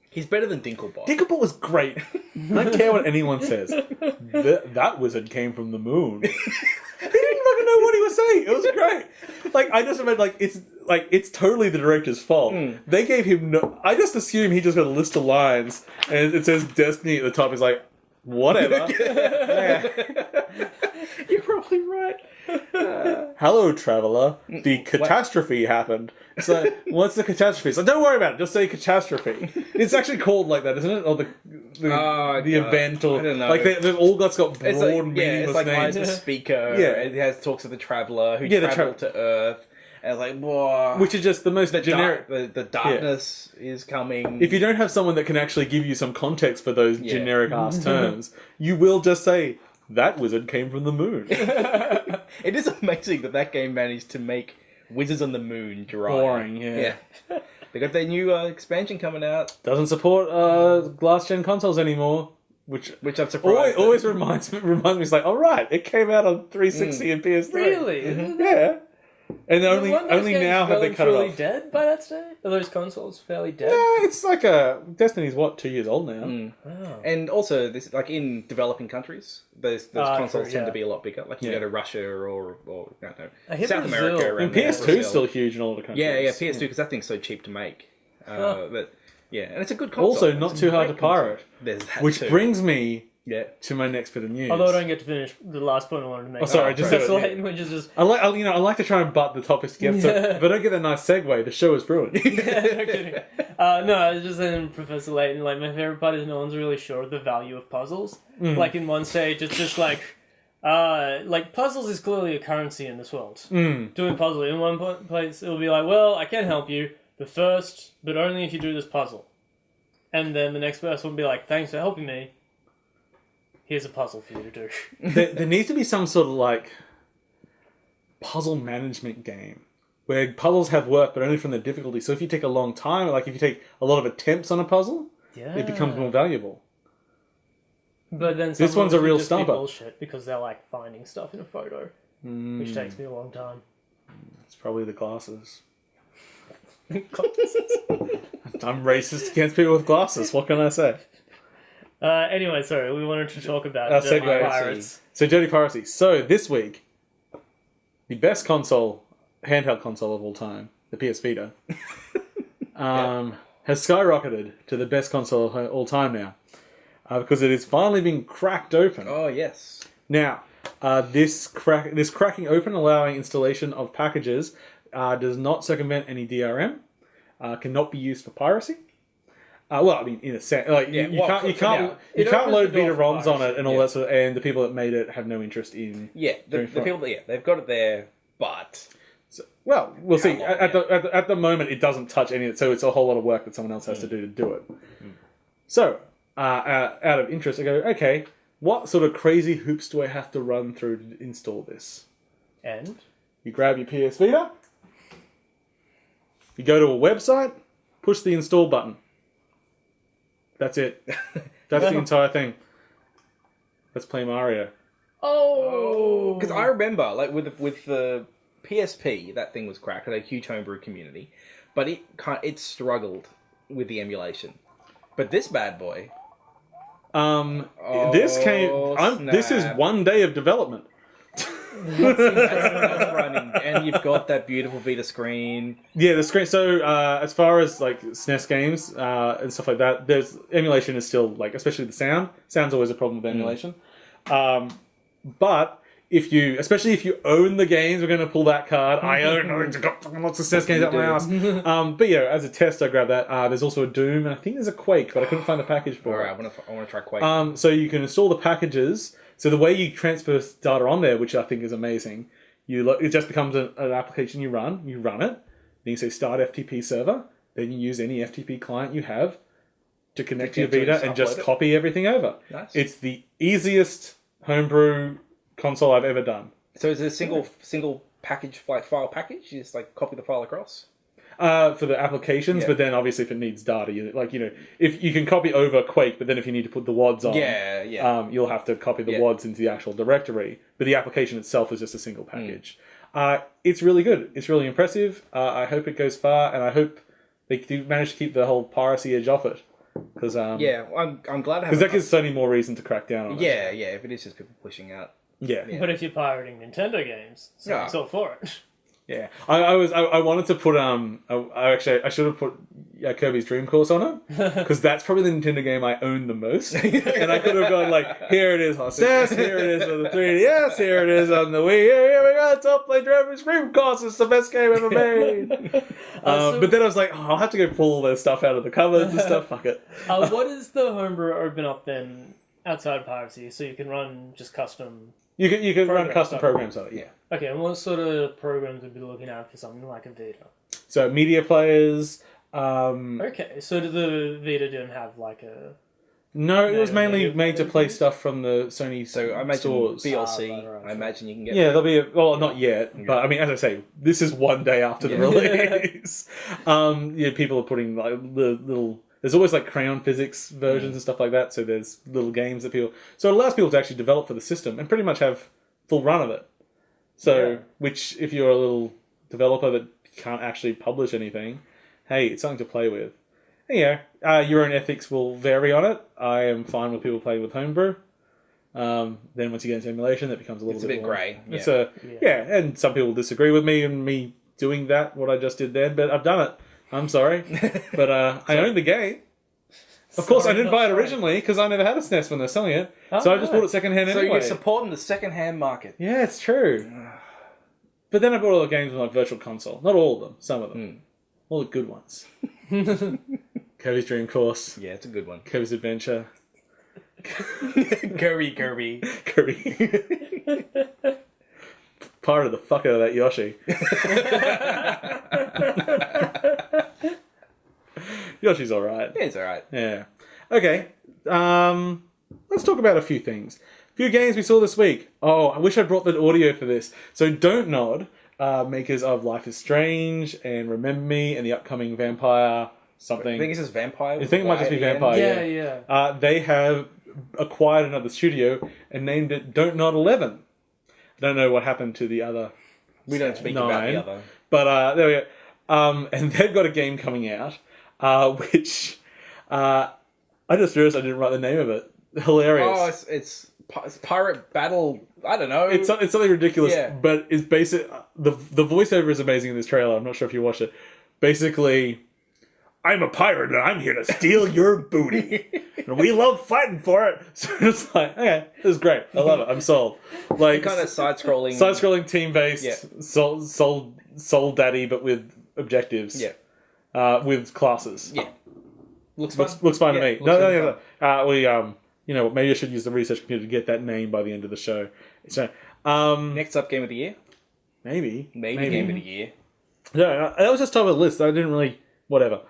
He's better than Dinklebot. Dinklebot was great. I don't care what anyone says. That wizard came from the moon. He didn't fucking know what he was saying. It was great. Like, I just meant, it's totally the director's fault. They gave him no... I just assume he just got a list of lines and it says Destiny at the top. He's like, whatever. You're probably right. Hello, traveler. The catastrophe happened. So, what's the catastrophe? So, don't worry about it. Just say catastrophe. It's actually called like that, isn't it? Or the event, or I don't know. like they've all got broad, It's like, meaningless it's like names. the speaker. Yeah. It has talks of the traveler who Yeah, the traveled to Earth. And it's like, whoa. Which is just the most generic. The darkness is coming. If you don't have someone that can actually give you some context for those generic ass terms, you will just say, that wizard came from the moon. It is amazing that game managed to make Wizards on the Moon dry. Boring, yeah. They got their new expansion coming out. Doesn't support last gen consoles anymore. Which I'm surprised. Always reminds me, it's like, oh right, it came out on 360 and PS3. Really? Yeah. And only now have they cut it off. Dead by that stage? Are those consoles fairly dead? Yeah, it's like Destiny's 2 years old now. Oh. And also, this like in developing countries, those consoles tend to be a lot bigger. Like you go to Russia or I don't know, South America. And PS2 is still huge in all the countries. Yeah, PS2 because that thing's so cheap to make. But yeah, and it's a good console. Also, not too hard to pirate. There's that which too. brings me to my next bit of news. Although I don't get to finish the last point I wanted to make. Oh, sorry, just Layton, which is just... I like to try and butt the topics together. So if I don't get that nice segue, the show is ruined. Yeah, no kidding. No, I was just saying, Professor Layton, like, my favourite part is no one's really sure of the value of puzzles. Like, in one stage, it's just like puzzles is clearly a currency in this world. Doing puzzles. In one place, it'll be like, well, I can help you, but first, but only if you do this puzzle. And then the next person will be like, thanks for helping me. Here's a puzzle for you to do. There needs to be some sort of like puzzle management game where puzzles have worth, but only from the difficulty. So if you take a long time, like if you take a lot of attempts on a puzzle, it becomes more valuable. But then this one's a real stumper. bullshit because they're like finding stuff in a photo, which takes me a long time. It's probably the glasses. I'm racist against people with glasses. What can I say? Anyway, sorry, we wanted to talk about Dirty Pirates. So, Dirty Piracy. So, this week, the best handheld console of all time, the PS Vita, has skyrocketed to the best console of all time now. Because it is finally being cracked open. Oh, yes. Now, this cracking open, allowing installation of packages, does not circumvent any DRM, cannot be used for piracy. Well, I mean, in a sense, like you can't load Vita ROMs on it and all that sort of, and the people that made it have no interest in. Yeah, the people they've got it there, but we'll see. At the moment, it doesn't touch any of it, so it's a whole lot of work that someone else has to do it. So, out of interest, I go, okay, what sort of crazy hoops do I have to run through to install this? And you grab your PS Vita, you go to a website, push the install button. That's it. That's the entire thing. Let's play Mario. Oh! Because I remember, like, with the PSP, that thing was cracked. It had a huge homebrew community. But it struggled with the emulation. But this bad boy... this is 1 day of development. That's running, and you've got that beautiful Vita screen. Yeah, the screen. So as far as like SNES games and stuff like that, there's emulation is still like, especially the sound. Sound's always a problem with emulation. But especially if you own the games, we're going to pull that card. I own I've got lots of SNES games up my ass. But yeah, as a test, I grabbed that. There's also a Doom, and I think there's a Quake, but I couldn't find the package for it. All right, I want to try Quake. So you can install the packages. So the way you transfer data on there, which I think is amazing, it just becomes an application you run it, then you say start FTP server, then you use any FTP client you have to connect to your Vita and just copy everything over. Nice. It's the easiest homebrew console I've ever done. So is it a single package, like file package? You just like copy the file across? For the applications, but then obviously if it needs data, if you can copy over Quake, but then if you need to put the WADs on, you'll have to copy the WADs into the actual directory. But the application itself is just a single package. It's really good. It's really impressive. I hope it goes far, and I hope they do manage to keep the whole piracy edge off it. Because I'm glad because that gives Sony more reason to crack down on it. Yeah, if it is just people pushing out. Yeah. But if you're pirating Nintendo games, it's all for it. Yeah, I wanted to put I should have put Kirby's Dream Course on it because that's probably the Nintendo game I own the most, and I could have gone like, here it is on SNES, here it is on the 3DS, here it is on the Wii, here we go, top play Kirby's Dream Course, it's the best game ever made. But then I was like, I'll have to go pull all their stuff out of the cupboards and stuff. Fuck it. What does the homebrew open up then outside of piracy? So you can run just custom. You can run custom programs on it, yeah. Okay, and what sort of programs would be looking at for something like a Vita? So media players. Okay, so the Vita didn't have like a... No, it was mainly made to play stuff from the Sony So I imagine stores. DLC, right. I imagine you can get... Yeah, there'll be not yet, but I mean, as I say, this is one day after the release. People are putting like the little... There's always like crayon physics versions and stuff like that, so there's little games that people... So it allows people to actually develop for the system and pretty much have full run of it. So, which, if you're a little developer that can't actually publish anything, hey, it's something to play with. And, your own ethics will vary on it. I am fine with people playing with homebrew. Then once you get into emulation, that becomes a little bit more... grey. It's and some people disagree with me and me doing that, what I just did then, but I've done it. I'm sorry. But I own the game. Of course, I didn't buy it originally because I never had a SNES when they're selling it. So I just bought it secondhand anyway. So you're supporting the second-hand market. Yeah, it's true. But then I bought all the games on like Virtual Console. Not all of them, some of them. All the good ones. Kirby's Dream Course. Yeah, it's a good one. Kirby's Adventure. Kirby. Kirby. Pirated the fuck out of that Yoshi. Yoshi's alright. Yeah, it's alright. Yeah. Okay. Let's talk about a few things. A few games we saw this week. Oh, I wish I brought the audio for this. So Don't Nod, makers of Life is Strange and Remember Me and the upcoming Vampire something. I think it's just Vampire. I think it might just be Vampire, yeah. They have acquired another studio and named it Don't Nod 11. I don't know what happened to the other We don't speak 9, about the other. But there we go. And they've got a game coming out, which I just realized I didn't write the name of it. Hilarious. Oh, it's Pirate Battle. I don't know. It's something ridiculous, Yeah. but it's basic. The voiceover is amazing in this trailer. I'm not sure if you watched it. Basically, I'm a pirate and I'm here to steal your booty, and we love fighting for it. So it's like, okay, this is great. I love it. I'm sold. Like kind of side-scrolling, team-based, soul daddy, but with objectives. Yeah. With classes. Yeah. Looks fine to me. Looks No. You know, maybe I should use the research computer to get that name by the end of the show. So, next up, Game of the Year? Maybe. Game of the Year. Yeah, that was just top of the list. I didn't really... Whatever.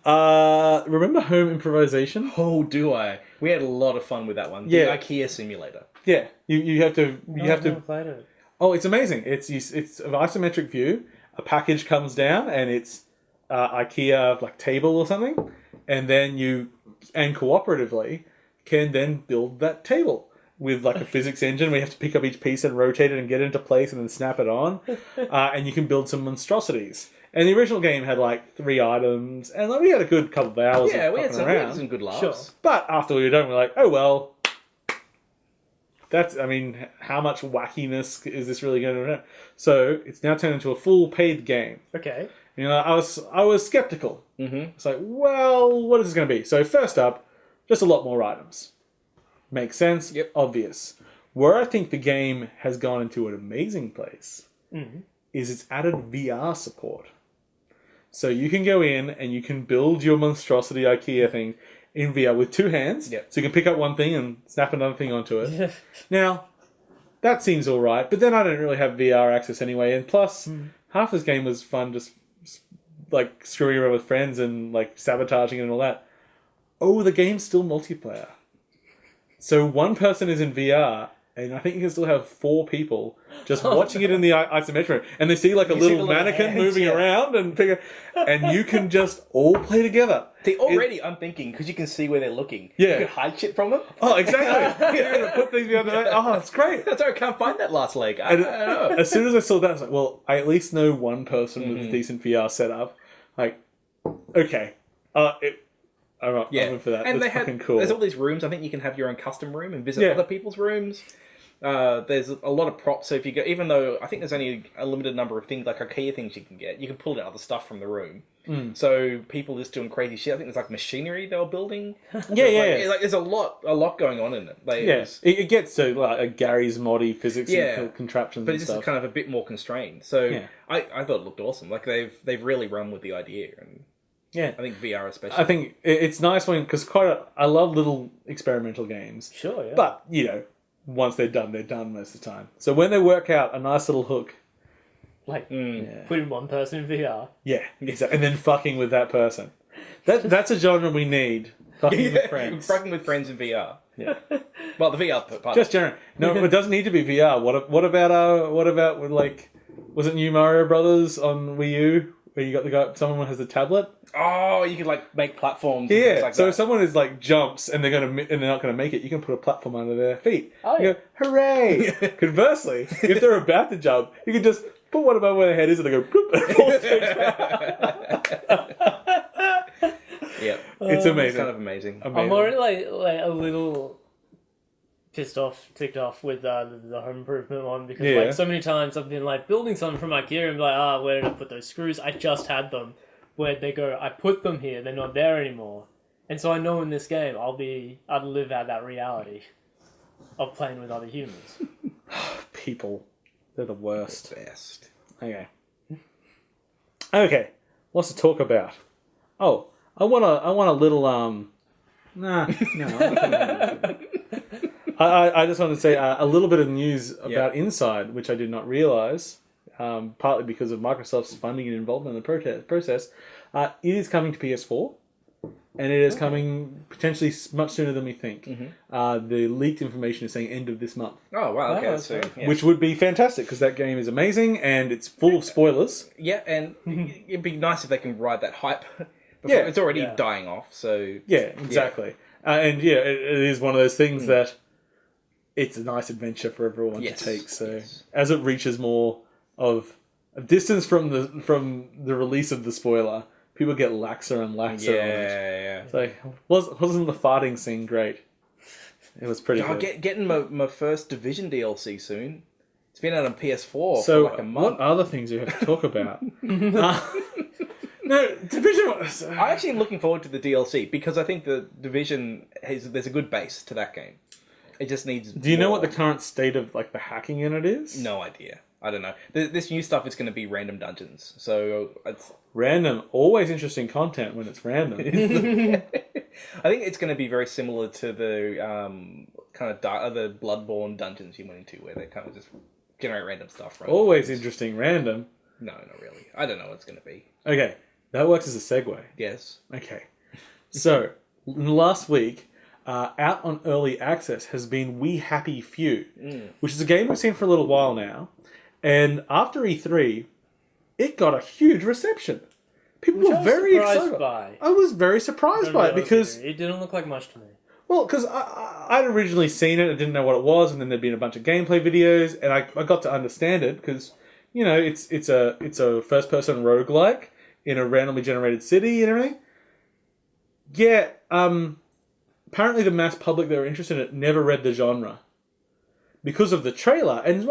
Remember Home Improvisation? Oh, do I? We had a lot of fun with that one. Yeah. The IKEA simulator. Yeah. You have to... I've never played it. Oh, it's amazing. It's an isometric view. A package comes down and it's IKEA like table or something. And then you, and cooperatively, can then build that table with like a physics engine. We have to pick up each piece and rotate it and get it into place and then snap it on. And you can build some monstrosities. And the original game had like 3 items, and like, we had a good couple of hours. Yeah, of we had around. some good laughs. Sure. But after we were done, we're like, oh well. That's, I mean, how much wackiness is this really going to... So it's now turned into a full paid game. Okay. You know, I was skeptical. Mm-hmm. It's like, well, what is this going to be? So first up, just a lot more items. Makes sense. Yep. Obvious. Where I think the game has gone into an amazing place is it's added VR support. So you can go in and you can build your monstrosity IKEA thing in VR with 2 hands. Yep. So you can pick up one thing and snap another thing onto it. Now, that seems all right, but then I don't really have VR access anyway. And plus, half this game was fun just like screwing around with friends and like sabotaging and all that. Oh, the game's still multiplayer. So one person is in VR, and I think you can still have 4 people just watching it in the isometric, and they see like a little mannequin hands, moving around, and you can just all play together. See, already I'm thinking, because you can see where they're looking. Yeah. You can hide shit from them. Oh, exactly. You're gonna put things behind the leg. Oh, it's great. That's why I can't find that last leg. I don't know. As soon as I saw that, I was like, well, I at least know one person with a decent VR setup. Like, okay. I'm in for that. And That's they fucking cool. There's all these rooms. I think you can have your own custom room and visit other people's rooms. There's a lot of props, so if you go, even though I think there's only a limited number of things, like IKEA things you can get, you can pull out other stuff from the room. So people just doing crazy shit. I think there's like machinery they were building. Like there's a lot going on in it. It gets to like Gary's Moddy physics and contraptions, but and this stuff. is kind of a bit more constrained. So I thought it looked awesome. Like they've really run with the idea, and I think VR especially. I think it's nice because I love little experimental games. Sure, yeah. But once they're done most of the time. So when they work out a nice little hook. Like, putting one person in VR. Yeah, exactly. And then fucking with that person. That's a genre we need. Fucking with friends. Fucking with friends in VR. Yeah. Well, the VR part. Just general. No, it doesn't need to be VR. What about with like, was it New Mario Brothers on Wii U where you got the guy? Someone has a tablet. Oh, you could like make platforms. Yeah. And things like So that. if someone is like jumps and they're not gonna make it, you can put a platform under their feet. Oh, You go, hooray! Conversely, if they're about to jump, you can just put one above where their head is and they go, bloop, and it falls straight down. Yeah, it's amazing. It's kind of amazing. I'm already like a little ticked off with the home improvement one because like so many times I've been like building something from IKEA and be like, where did I put those screws? I just had them. Where'd they go? I put them here. They're not there anymore. And so I know in this game I'd live out that reality of playing with other humans. People, they're the worst. The best. Okay. What's to talk about? Oh, I want a little no. I just want to say a little bit of news about Inside, which I did not realize, partly because of Microsoft's funding and involvement in the process. It is coming to PS4, and it is coming potentially much sooner than we think. The leaked information is saying end of this month. Oh, wow, okay. So, Which would be fantastic, because that game is amazing, and it's full of spoilers. Yeah, and it'd be nice if they can ride that hype. It's already dying off, so... Yeah, exactly. And it is one of those things that it's a nice adventure for everyone to take. So as it reaches more of a distance from the release of the spoiler, people get laxer and laxer on it. It's like, wasn't the farting scene great? It was pretty good. Getting my first Division DLC soon. It's been out on PS4 So for like a month. what other things do you have to talk about? No, Division... I actually am looking forward to the DLC because I think the Division there's a good base to that game. It just needs. Do you know what the current state of like the hacking in it is? No idea. I don't know. This new stuff is going to be random dungeons, so it's random. Always interesting content when it's random. I think it's going to be very similar to the kind of the Bloodborne dungeons you went into, where they kind of just generate random stuff. Right? Always interesting random. No, not really. I don't know what it's going to be. Okay, that works as a segue. Yes. Okay, so last week. Out on early access has been We Happy Few, which is a game we've seen for a little while now. And after E3, it got a huge reception. People were very excited. I was very surprised by it because... It didn't look like much to me. Well, because I'd originally seen it, I didn't know what it was, and then there'd been a bunch of gameplay videos, and I got to understand it because, it's a first-person roguelike in a randomly generated city and everything. Yeah, apparently the mass public that were interested in it never read the genre because of the trailer. And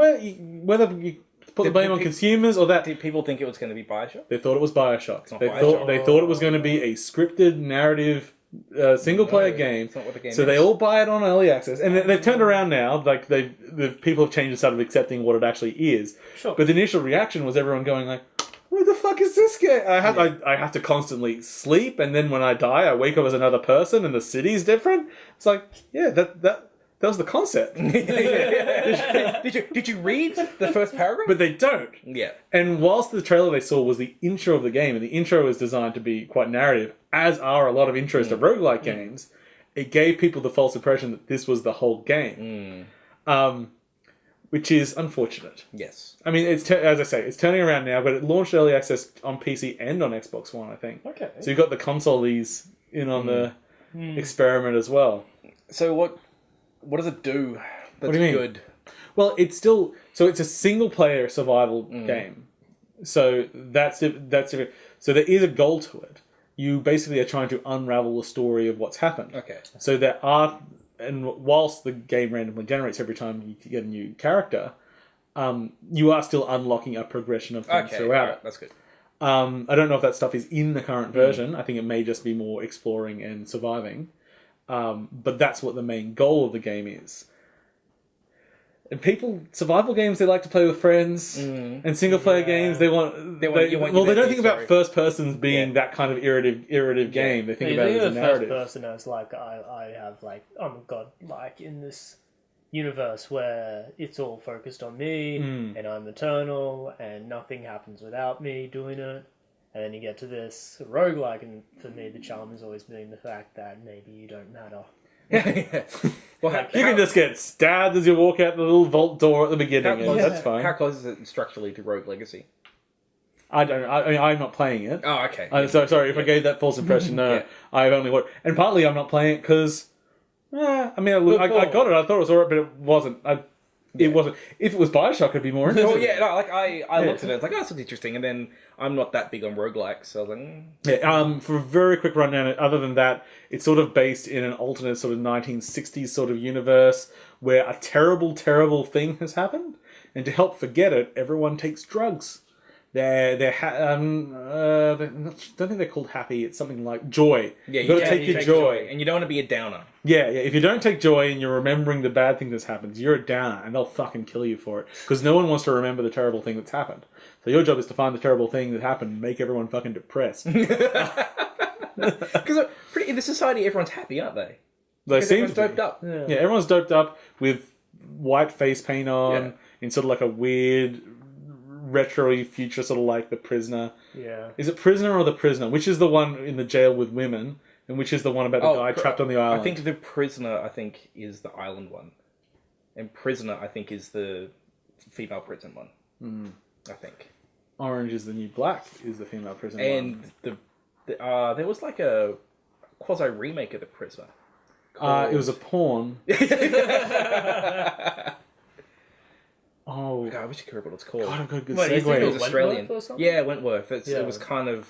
whether you put the blame on consumers or that... Did people think it was going to be Bioshock? They thought it was Bioshock. Bioshock. They thought it was going to be a scripted narrative single-player game. That's not what the game so is. they all buy it on early access. And they've turned around now. Like the people have changed and started accepting what it actually is. Sure. But the initial reaction was everyone going like... What the fuck is this game? I have to constantly sleep, and then when I die, I wake up as another person, and the city's different. It's like, yeah, that was the concept. Did you read the first paragraph? But they don't. Yeah. And whilst the trailer they saw was the intro of the game, and the intro was designed to be quite narrative, as are a lot of intros to roguelike games, it gave people the false impression that this was the whole game. Which is unfortunate. Yes. I mean, as I say, it's turning around now, but it launched early access on PC and on Xbox One, I think. Okay. So you've got the consoles in on the experiment as well. So what does it do that's What do you mean? good? Well, it's a single-player survival game. So that's different. So there is a goal to it. You basically are trying to unravel the story of what's happened. Okay. So there are and whilst the game randomly generates every time you get a new character, you are still unlocking a progression of things throughout it. That's good. I don't know if that stuff is in the current version. I think it may just be more exploring and surviving. But that's what the main goal of the game is. And survival games, they like to play with friends, and single player games, they don't think about first persons being that kind of iterative game. They think about it as a narrative. First person as like I have like I'm god like in this universe where it's all focused on me and I'm eternal and nothing happens without me doing it. And then you get to this roguelike, and for me the charm has always been the fact that maybe you don't matter. Well, you can just get stabbed as you walk out the little vault door at the beginning, and that's fine. How close is it structurally to Rogue Legacy? I don't know. I mean, I'm not playing it. Oh, okay. Sorry if I gave that false impression. No, I've only watched... And partly I'm not playing it because... I got it. I thought it was alright, but it wasn't. It wasn't. If it was Bioshock, I'd be more interested. Oh, yeah. No, like, I looked at it. It's like, oh, this looks interesting. And then I'm not that big on roguelikes, so I was like... Yeah, for a very quick rundown, other than that, it's sort of based in an alternate sort of 1960s sort of universe where a terrible, terrible thing has happened. And to help forget it, everyone takes drugs. I don't think they're called happy. It's something like joy. Yeah, you've got to take your joy. And you don't want to be a downer. Yeah. If you don't take joy and you're remembering the bad thing that's happened, you're a downer, and they'll fucking kill you for it. Because no one wants to remember the terrible thing that's happened. So your job is to find the terrible thing that happened and make everyone fucking depressed. Because in this society, everyone's happy, aren't they? They seem to be doped up. Yeah, everyone's doped up with white face paint on in sort of like a weird... retro-y future, sort of like The Prisoner. Yeah. Is it Prisoner or The Prisoner? Which is the one in the jail with women, and which is the one about the guy trapped on the island? I think The Prisoner, is the island one. And Prisoner, I think, is the female prison one. I think. Orange is the New Black is the female prison one. And there was like a quasi-remake of The Prisoner. It was a porn. Oh, God, I wish I could remember what it's called. God, I've got a good Wait, segue. It was Australian. Wentworth or something? Yeah, Wentworth. It was Yeah. kind of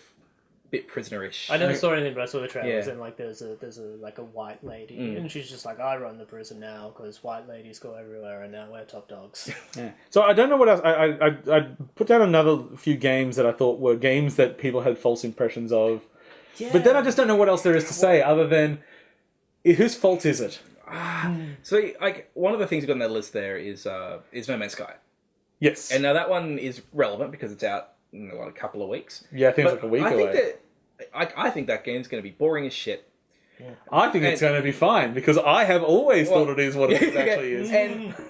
a bit prisoner-ish. I never saw anything, but I saw the trailers, Yeah. and like there's a like a white lady, and she's just like, I run the prison now because white ladies go everywhere, and now we're top dogs. Yeah. So I don't know what else. I put down another few games that I thought were games that people had false impressions of. Yeah. But then I just don't know what else there is to say other than whose fault is it? So, like, one of the things you've got on that list there is No Man's Sky. Yes. And now that one is relevant because it's out in a couple of weeks. Yeah, I think it's like a week away. I think that game's going to be boring as shit. I think it's going to be fine because I have always thought it is what it actually is.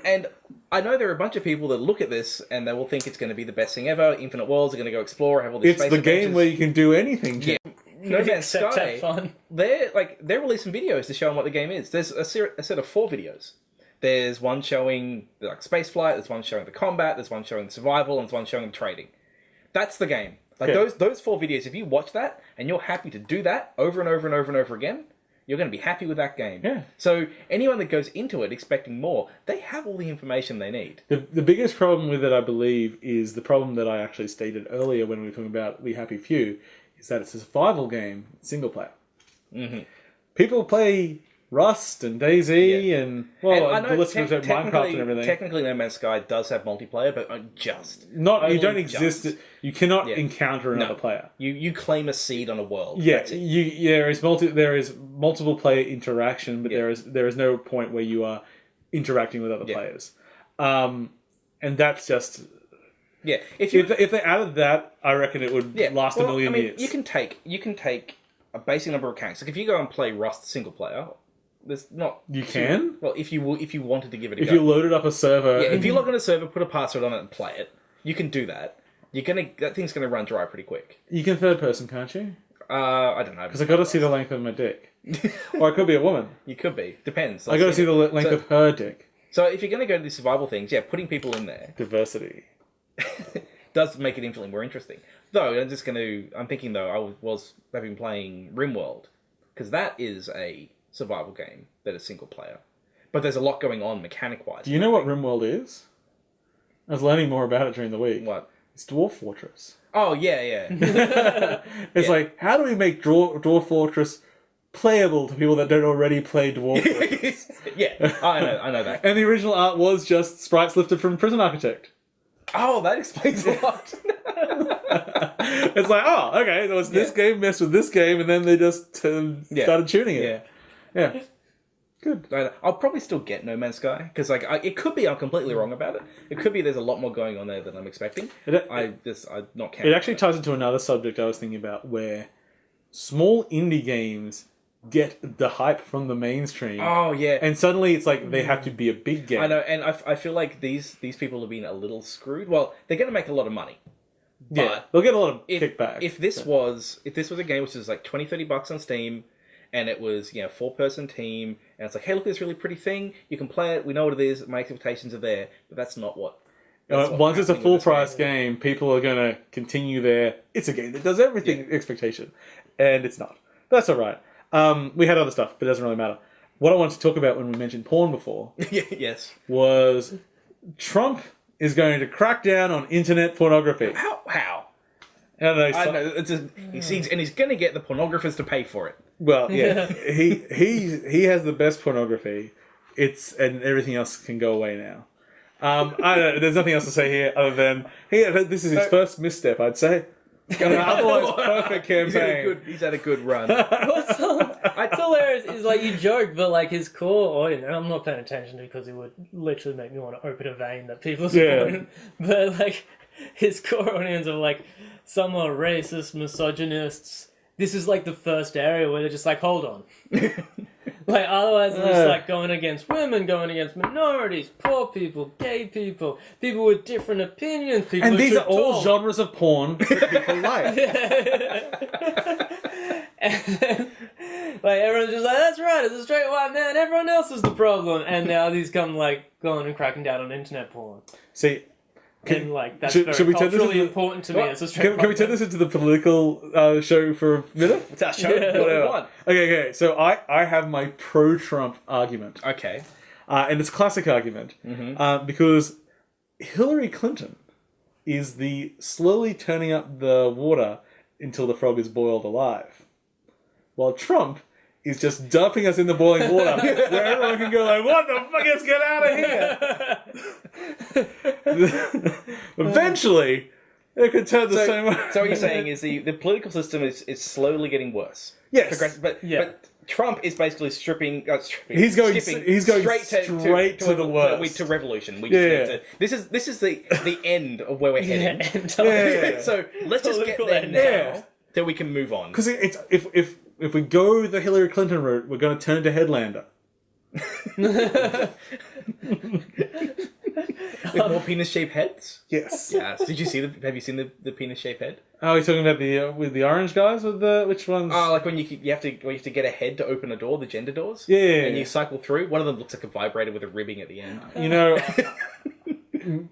And I know there are a bunch of people that look at this and they will think it's going to be the best thing ever. Infinite Worlds are going to go explore, have all these space It's the game adventures. where you can do anything. Yeah. No Man's Except Sky. have fun. They're releasing videos to show them what the game is. There's a set of 4 videos. There's one showing like space flight. There's one showing the combat. There's one showing the survival, and there's one showing the trading. That's the game. Like those 4 videos. If you watch that and you're happy to do that over and over and over and over again, you're going to be happy with that game. Yeah. So anyone that goes into it expecting more, they have all the information they need. The biggest problem with it, I believe, is the problem that I actually stated earlier when we were talking about We Happy Few, is that it's a survival game, single player. Mm-hmm. People play Rust and DayZ and I know the list of Minecraft and everything. Technically, No Man's Sky does have multiplayer, but just you don't exist. You cannot encounter another player. You claim a seed on a world. Yeah, there is multiple player interaction, but there is no point where you are interacting with other players, and that's just. Yeah, if they added that, I reckon it would last a million years. You can take a basic number of characters. Like if you go and play Rust single player, there's not. You can. Well, if you wanted to give it a go. If you loaded up a server, if you log on a server, put a password on it, and play it, you can do that. That thing's gonna run dry pretty quick. You can third person, can't you? I don't know. Because I got to see the length of my dick, or I could be a woman. You could be. Depends. I got to see the length of her dick. So if you're gonna go to these survival things, putting people in there. Diversity. Does make it infinitely more interesting. Though, I'm thinking though, I've been playing RimWorld, because that is a survival game that is single player. But there's a lot going on mechanic-wise. Do you know what RimWorld is? I was learning more about it during the week. What? It's Dwarf Fortress. Oh, yeah. It's like, how do we make Dwarf Fortress playable to people that don't already play Dwarf Fortress. Yeah, I know that. And the original art was just sprites lifted from Prison Architect. Oh, that explains a lot. It's like, oh, okay, so it's this game messed with this game, and then they just started tuning it. Yeah. Good. I'll probably still get No Man's Sky, because it could be I'm completely wrong about it. It could be there's a lot more going on there than I'm expecting. I'm not counting. It actually ties into another subject I was thinking about, where small indie games get the hype from the mainstream. Oh, yeah. And suddenly it's like they have to be a big game. I know, and I feel like these people have been a little screwed. Well, they're going to make a lot of money. But they'll get a lot of kickback. If this was a game which is like $20-$30 on Steam, and it was 4-person team, and it's like, hey, look at this really pretty thing. You can play it. We know what it is. My expectations are there, but that's not what. Once it's a full price game, people are going to continue their "it's a game that does everything" expectation, and it's not. That's all right. We had other stuff, but it doesn't really matter. What I wanted to talk about when we mentioned porn before, yes, was Trump is going to crack down on internet pornography. How? I don't know. I know. He's going to get the pornographers to pay for it. Well, yeah, he has the best pornography. And everything else can go away now. I don't know, there's nothing else to say here other than this is his first misstep, I'd say. Otherwise, perfect campaign. He's had a good run. What's hilarious is like you joke, but like his core audience, and I'm not paying attention because it would literally make me want to open a vein that people are supporting. But like his core audience of like some are racist, misogynists. This is like the first area where they're just like, hold on. Like otherwise they're just like going against women, going against minorities, poor people, gay people, people with different opinions, people and who these are all talk. genres of porn that people like. And then, like everyone's just like, that's right, it's a straight white man, everyone else is the problem. And now these come like going and cracking down on internet porn. See, and like that's very culturally important to me as a straight Can we turn this into the political show for a minute? It's our show. Whatever. Okay. So I have my pro-Trump argument. Okay. And it's a classic argument. Because Hillary Clinton is the slowly turning up the water until the frog is boiled alive. While Trump is just dumping us in the boiling water where everyone can go like, what the fuck, let's get out of here! Eventually, it could turn the same way. So what you're saying is the political system is slowly getting worse. Yes. But Trump is basically skipping He's going straight to the worst. To revolution. This is the end of where we're heading. So let's just get there now, then we can move on. Because if we go the Hillary Clinton route, we're going to turn to Headlander. With more penis-shaped heads? Yes. Yes. Have you seen the penis-shaped head? Oh, you're talking about with the orange guys? Which ones? Oh, like when you have to get a head to open a door, the gender doors? Yeah. And you cycle through. One of them looks like a vibrator with a ribbing at the end. You know,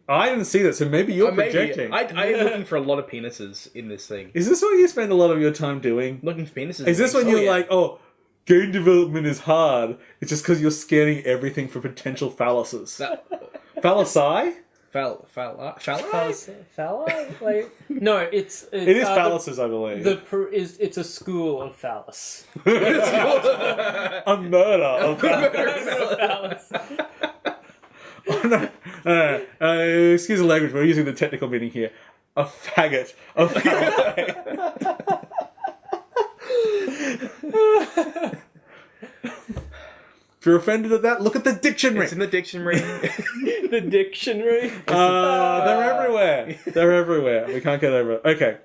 I didn't see that, so maybe you're projecting. I am looking for a lot of penises in this thing. Is this what you spend a lot of your time doing? Looking for penises. Is this when you're like, game development is hard? It's just because you're scanning everything for potential phalluses. Phallusi? Phalla? Like no, it is phalluses, I believe. It's a school of phallus. A murder of phallus. Excuse the language, we're using the technical meaning here. A faggot of phalli. If you're offended at that, look at the dictionary. It's in the dictionary. The dictionary? They're everywhere. They're everywhere. We can't get over it. Okay.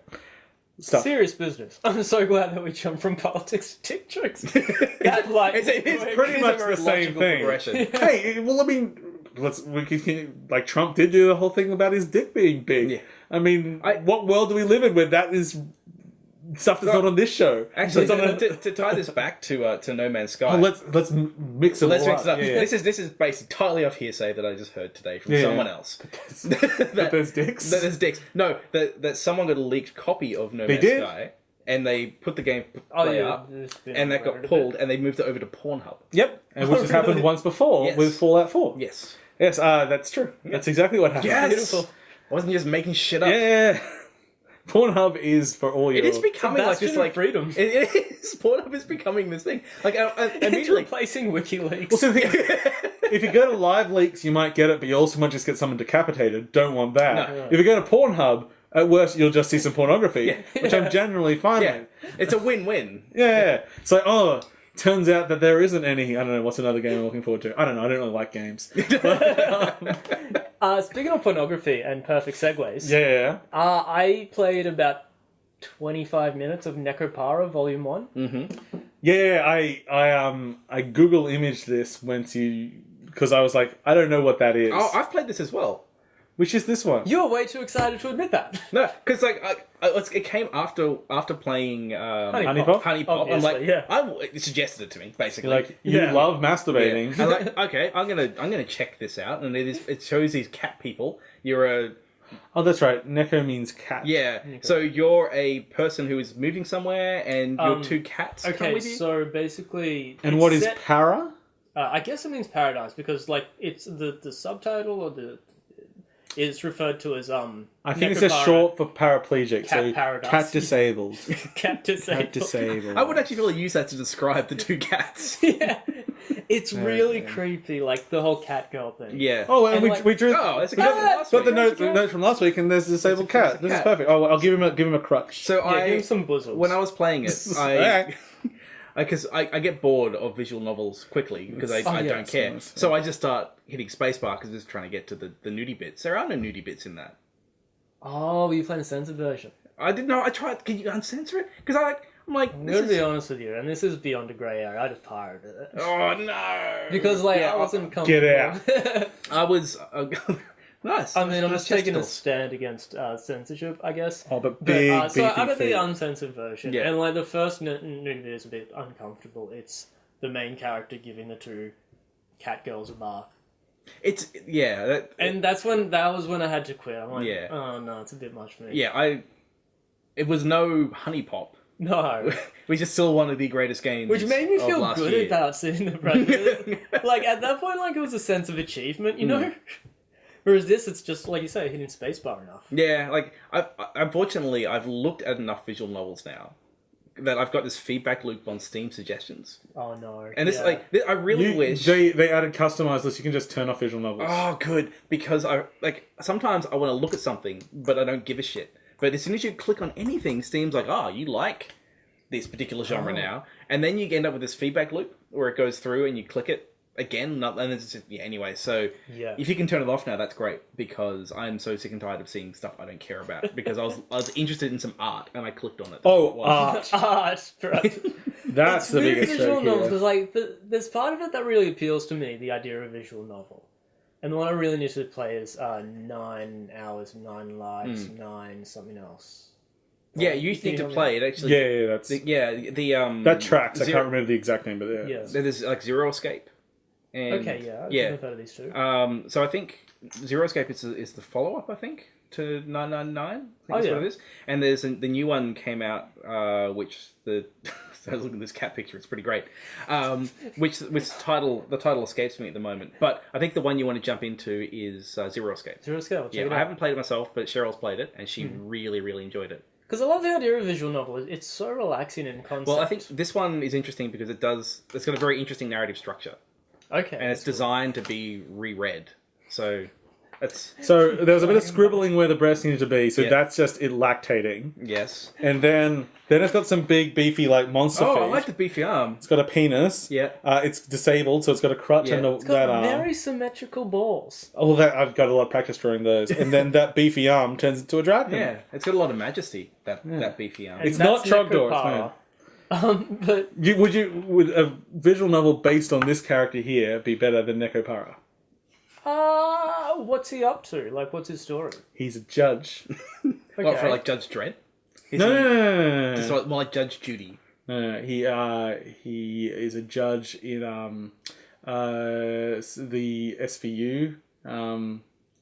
Stuff. Serious business. I'm so glad that we jumped from politics to dick jokes. It's pretty much the same thing. Hey, well, I mean, like Trump did do the whole thing about his dick being big. Yeah. I mean, what world do we live in where that is stuff that's not on this show? Actually, to tie this back to No Man's Sky, let's mix it all up. Yeah. This is based entirely off hearsay that I just heard today from someone else. That there's dicks. That there's dicks. No, that someone got a leaked copy of No Man's Sky, and they put the game up, and that got pulled, and they moved it over to Pornhub. Yep, and which has happened once before with Fallout 4. Yes, that's true. That's exactly what happened. Yes, beautiful. I wasn't just making shit up. Yeah. Pornhub is for all your... It is becoming like this, like freedom. It is. Pornhub is becoming this thing. Like It's immediately. replacing WikiLeaks. Well, so the thing- if you go to Live Leaks, you might get it, but you also might just get someone decapitated. Don't want that. No. If you go to Pornhub, at worst, you'll just see some pornography, which I'm generally fine Yeah, with. it's a win-win. Yeah. It's like, oh, turns out that there isn't any... I don't know, what's another game I'm looking forward to? I don't know, I don't really like games. Speaking of pornography and perfect segues, Yeah. I played about 25 minutes of Nekopara Volume 1. Mm-hmm. Yeah, I Google imaged this because I was like, I don't know what that is. Oh, I've played this as well. Which is this one? You're way too excited to admit that. No, because it came after playing Honey Pop? Honey Pop. I'm like, Obviously, yeah. it suggested it to me basically. Like, you Yeah. love masturbating. Yeah. I'm like, okay, I'm gonna check this out, and it shows these cat people. You're a Oh, that's right. Neko means cat. yeah. So you're a person who is moving somewhere, and your two cats come Okay, with you. so basically... And it's what is set- para? I guess it means paradise, because like it's the subtitle or is referred to as I think it's just Nekopara. short for paraplegic. Cat so paradise. cat disabled. Cat disabled. Cat disabled. I would actually really use that to describe the two cats. Yeah, it's really creepy, like the whole cat girl thing. Yeah. Oh, and And we, like- we drew. Oh, that's a we cat got, from last got the week. note from last week, and there's a disabled cat. This is cat. perfect. Oh, I'll give him a crutch. So Yeah, give him some boozles. when I was playing it, Okay. because I get bored of visual novels quickly because I yeah, don't it's care. nice. So I just start hitting spacebar because I'm just trying to get to the nudie bits. There are no nudie bits in that. Oh, were you playing the censored version? I didn't know. I tried. Can you uncensor it? Because I'm like, I'm this gonna be is... honest with you, and this is beyond a grey area. I just pirated it Oh no! because like Yeah, I wasn't comfortable. Get out. I was nice. I mean, I'm Nice just taking a testicles. stand against censorship, I guess. Oh, but But, big, so beefy out of the feet. uncensored version, Yeah. and like the first nudity is a bit uncomfortable. It's the main character giving the two cat girls a bath, It's yeah. and that was when I had to quit. I'm like, Yeah. oh no, it's a bit much for me. Yeah, it was no Honey Pop, No. which is still one of the greatest games. Which made me of feel last good year. about seeing the prejudice. Like at that point, like it was a sense of achievement, you know. Whereas this, it's just like you say, hitting spacebar enough. Yeah, like unfortunately, I've looked at enough visual novels now that I've got this feedback loop on Steam suggestions, Oh no. and it's Yeah. like I really wish. They added customized lists. You can just turn off visual novels. Oh, good, because I sometimes I want to look at something, but I don't give a shit. But as soon as you click on anything, Steam's like, oh, you like this particular genre now, and then you end up with this feedback loop where it goes through and you click it again, and it's just, yeah. Anyway, so Yeah. if you can turn it off now, that's great, because I'm so sick and tired of seeing stuff I don't care about. Because I was interested in some art and I clicked on it. Oh, Wow. art. Art, bro. That's the Weird biggest visual joke novels here. because like there's part of it that really appeals to me, the idea of a visual novel, and the one I really need to play is 9 Hours, 9 Lives, 9 something else. Yeah, you need to play it actually. Yeah, that's The that tracks. I Zero- can't remember the exact name, but yeah. Yeah. There's like Zero Escape. And, Okay, yeah, yeah. I've heard of these two. So I think Zero Escape is the follow up. I think to 999. I think Oh, that's yeah. what it is. And the new one came out, which I was looking at this cat picture. It's pretty great. Which the title escapes me at the moment. But I think the one you want to jump into is Zero Escape. Zero Scale, check Yeah, it I out. haven't played it myself, but Cheryl's played it, and she really, really enjoyed it. Because I love the idea of a visual novel. It's so relaxing in concept. Well, I think this one is interesting because it's got a very interesting narrative structure. okay, And it's designed to be reread. So that's So there was a bit of scribbling where the breast needed to be. So Yeah. that's just it lactating. yes. And then it's got some big beefy like monster feet. Oh, I like the beefy arm. It's got a penis. Yeah. It's disabled, so it's got a crutch Yeah. and it's got that arm. very symmetrical balls. Oh, that I've got a lot of practice drawing those. And then that beefy arm turns into a dragon. Yeah, it's got a lot of majesty. That beefy arm. And It's not that's Trogdor, it's Nekopara. But Would a visual novel based on this character here be better than Nekopara? what's he up to? Like, what's his story? He's a judge. What, for like Judge Dredd? No. It's like more like Judge Judy. No. He is a judge in the SVU.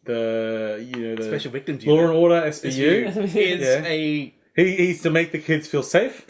The Special Victims Law Unit. and Order SVU. Is Yeah. a... He's to make the kids feel safe.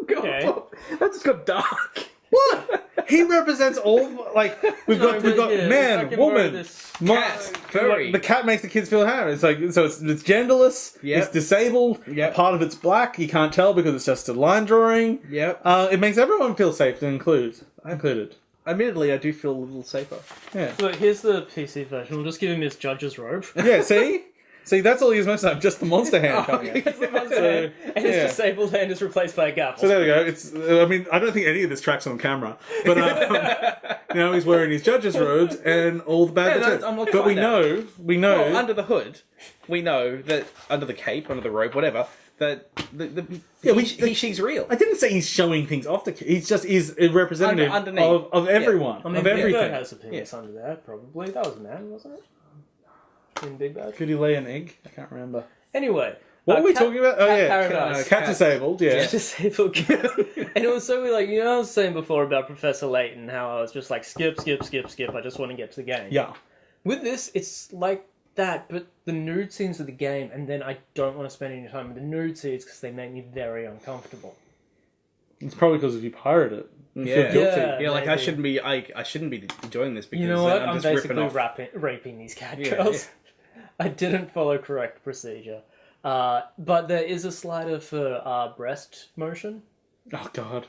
God, Okay. that just got dark. What? He represents all, like, we've got man, woman, cat, furry. The cat makes the kids feel happy. It's like, so it's genderless, it's disabled, part of it's black, you can't tell because it's just a line drawing. Yep. It makes everyone feel safe included. Admittedly, I do feel a little safer. Yeah. So here's the PC version. We'll just give him his judge's robe. Yeah, see? See, that's all he has most of the time, just the monster hand coming out. And his disabled hand is replaced by a gavel. So there we go. It's. I mean, I don't think any of this tracks on camera, but now he's wearing his judge's robes and all the bad bits. But we know. Well, under the hood, we know that under the cape, under the robe, whatever, that she's real. I didn't say he's showing things off the cape. He's just a representative of everyone, I mean, of Big everything. Bird has a penis under there, probably. That was a man, wasn't it? In Big Bird. Could he lay an egg? I can't remember. Anyway. What were we talking about? Oh, yeah. Paradise. Cat disabled, yeah. Disabled cat. And it was so like, you know, I was saying before about Professor Layton, how I was just like, skip. I just want to get to the game. Yeah. With this, it's like that, but the nude scenes of the game, and then I don't want to spend any time with the nude scenes because they make me very uncomfortable. It's probably because if you pirate it. You feel guilty. Yeah, like I shouldn't be enjoying this because you know what? I'm just basically raping these cat girls. Yeah. I didn't follow correct procedure. But there is a slider for breast motion. Oh, God.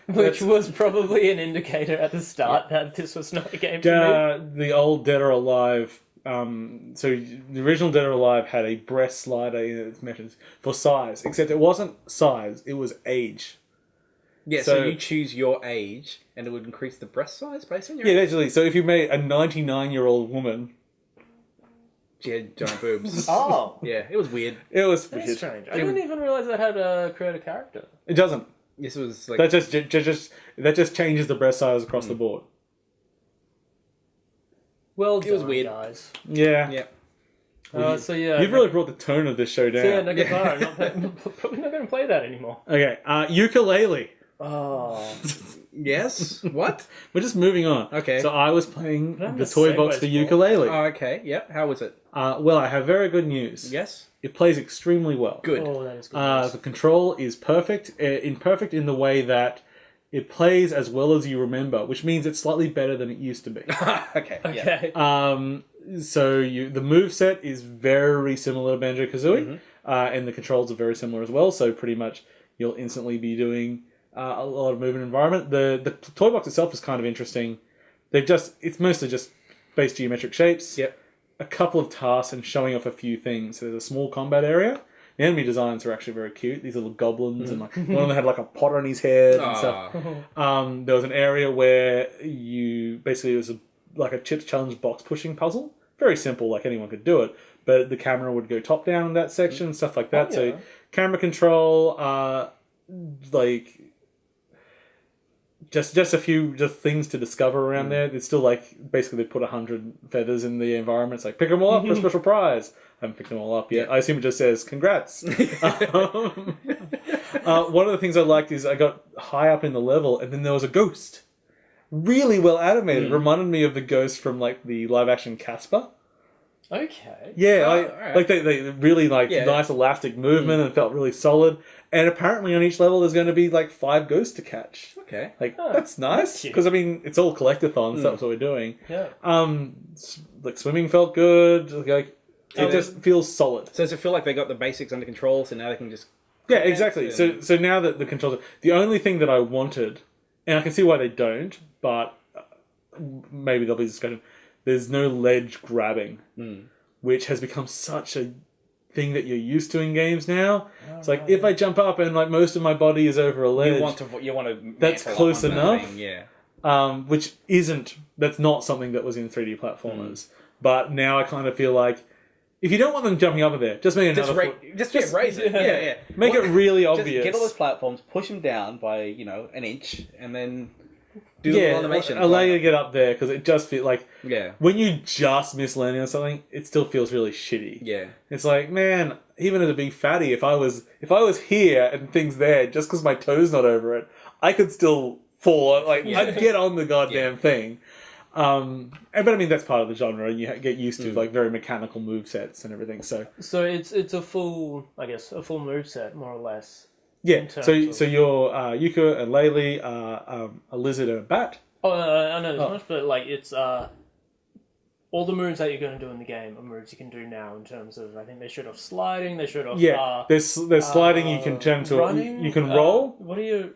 Which was probably an indicator at the start that this was not a game for me. The old Dead or Alive... so the original Dead or Alive had a breast slider in its measures for size, except it wasn't size, it was age. Yeah, so you choose your age, and it would increase the breast size based on your age? Yeah, actually. So if you made a 99-year-old woman... She had giant boobs. Oh. Yeah, it was weird. It was That's strange. I didn't even realise that had a created character. It doesn't. This was like... That just changes the breast size across the board. Well, it was weird, guys. Yeah. Yeah. So yeah, you've really brought the tone of this show down. So yeah, Nekopara. Probably not going to play that anymore. Okay, Yooka-Laylee. Oh. Yes? What? We're just moving on. Okay. So I was playing the toy box for Yooka-Laylee. Oh, okay. Yep. How was it? Well, I have very good news. Yes? It plays extremely well. Good. Oh, that is good. The control is perfect. Perfect in the way that it plays as well as you remember, which means it's slightly better than it used to be. Okay. Okay. So the moveset is very similar to Banjo-Kazooie, and the controls are very similar as well, so pretty much you'll instantly be doing a lot of movement environment. The toy box itself is kind of interesting. It's mostly just base geometric shapes, a couple of tasks, and showing off a few things. So there's a small combat area. The enemy designs are actually very cute. These little goblins, and like one of them had like a pot on his head and stuff. There was an area where it was like a chips challenge box pushing puzzle. Very simple, like anyone could do it. But the camera would go top down in that section, stuff like that. Oh, yeah. So camera control, like just a few things to discover around there. It's still like basically they put 100 feathers in the environment. It's like pick them all up for a special prize. I haven't picked them all up yet. I assume it just says congrats. One of the things I liked is I got high up in the level and then there was a ghost. Really well animated. Reminded me of the ghost from like the live action Casper. Okay. Yeah, right. like they really nice elastic movement and felt really solid. And apparently on each level there's going to be like 5 ghosts to catch. Okay. That's nice because I mean it's all collectathons. That's what we're doing. Yeah. Like swimming felt good. Like it just feels solid. So does it feel like they got the basics under control, so now they can just... Yeah, exactly. So now that the controls... The only thing that I wanted, and I can see why they don't, but maybe there'll be discussion, there's no ledge grabbing, which has become such a thing that you're used to in games now. It's like, if I jump up and like most of my body is over a ledge... You want to that's close enough. Thing, yeah. Which that's not something that was in 3D platformers. But now I kind of feel like, if you don't want them jumping up there, just make another just raise it. Yeah. Make it really obvious. Just get all those platforms, push them down by, an inch, and then do the little animation. Allow you to get up there, because it just feels like... Yeah. When you just miss landing on something, it still feels really shitty. Yeah. It's like, man, even as a big fatty, if I was here and things there, just because my toe's not over it, I could still fall. Like, I'd get on the goddamn thing. But I mean that's part of the genre, and you get used to like very mechanical move sets and everything. So it's a full move set more or less. Yeah. So your Yooka and Laylee are a lizard and a bat. Oh, I know there's much, but like it's all the moves that you're going to do in the game are moves you can do now in terms of, I think they showed off sliding, they showed off... there's sliding you can turn to... running, you can roll. What are you...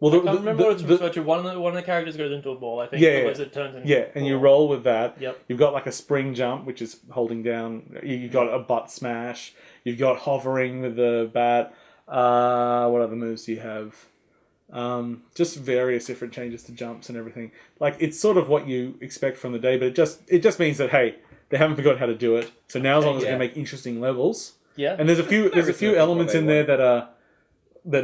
Well, I can't remember what it's referred to. One of the characters goes into a ball, I think. Yeah, otherwise it turns into a ball. and you roll with that. Yep. You've got like a spring jump, which is holding down. You've got a butt smash. You've got hovering with the bat. What other moves do you have? Just various different changes to jumps and everything. Like, it's sort of what you expect from the day, but it just means that, hey, they haven't forgotten how to do it. So now as long as they can make interesting levels. Yeah. And there's a few elements in there that are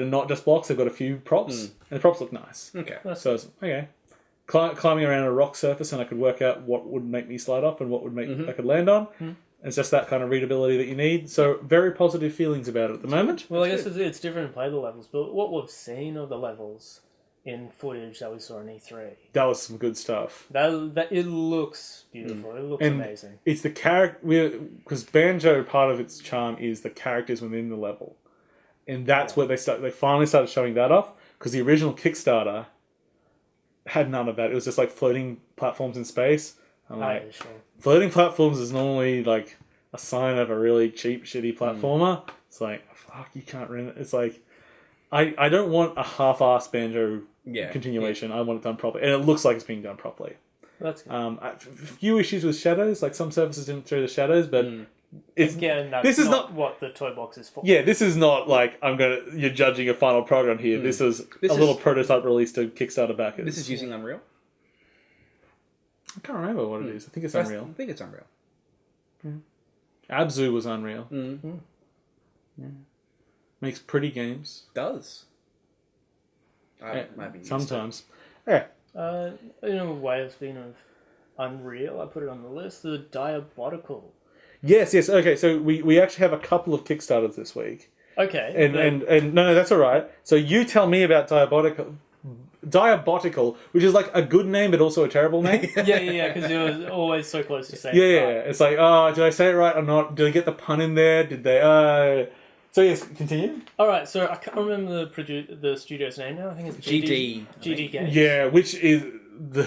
not just blocks. They've got a few props, and the props look nice. Okay. So it's okay. Climbing around a rock surface, and I could work out what would make me slide off and what would make I could land on. It's just that kind of readability that you need. So very positive feelings about it at the moment. Well, I guess it's different to play the levels, but what we've seen of the levels in footage that we saw in E3, That was some good stuff. that it looks beautiful. It looks amazing. It's the character, because Banjo, part of its charm is the characters within the level, and that's where they finally started showing that off. Because the original Kickstarter had none of that. It was just like floating platforms in space. I'm like, Sure. floating platforms is normally like a sign of a really cheap, shitty platformer. It's like, fuck, you can't rent it. It's like, I don't want a half-assed Banjo continuation. I want it done properly, and it looks like it's being done properly. That's good. A few issues with shadows, like some surfaces didn't throw the shadows, but Again, that's not what the toy box is for. Yeah, this is not like you're judging a final product here. This is a little prototype release to Kickstarter backers. This is using Unreal? I can't remember what it is. I think it's Unreal. I think it's Unreal. Abzu was Unreal. Mm-hmm. Yeah. Makes pretty games. Does. Might be sometimes. Yeah. In a way of being of Unreal, I put it on the list, the Diabotical. Yes. Okay, so we actually have a couple of Kickstarters this week. Okay. And no, that's all right. So you tell me about Diabotical, which is like a good name but also a terrible name. yeah, because you're always so close to saying Yeah. It's like, did I say it right or not? Did I get the pun in there? Did they? So yes, continue. All right, so I can't remember the studio's name now. I think it's GD Games. Yeah, which is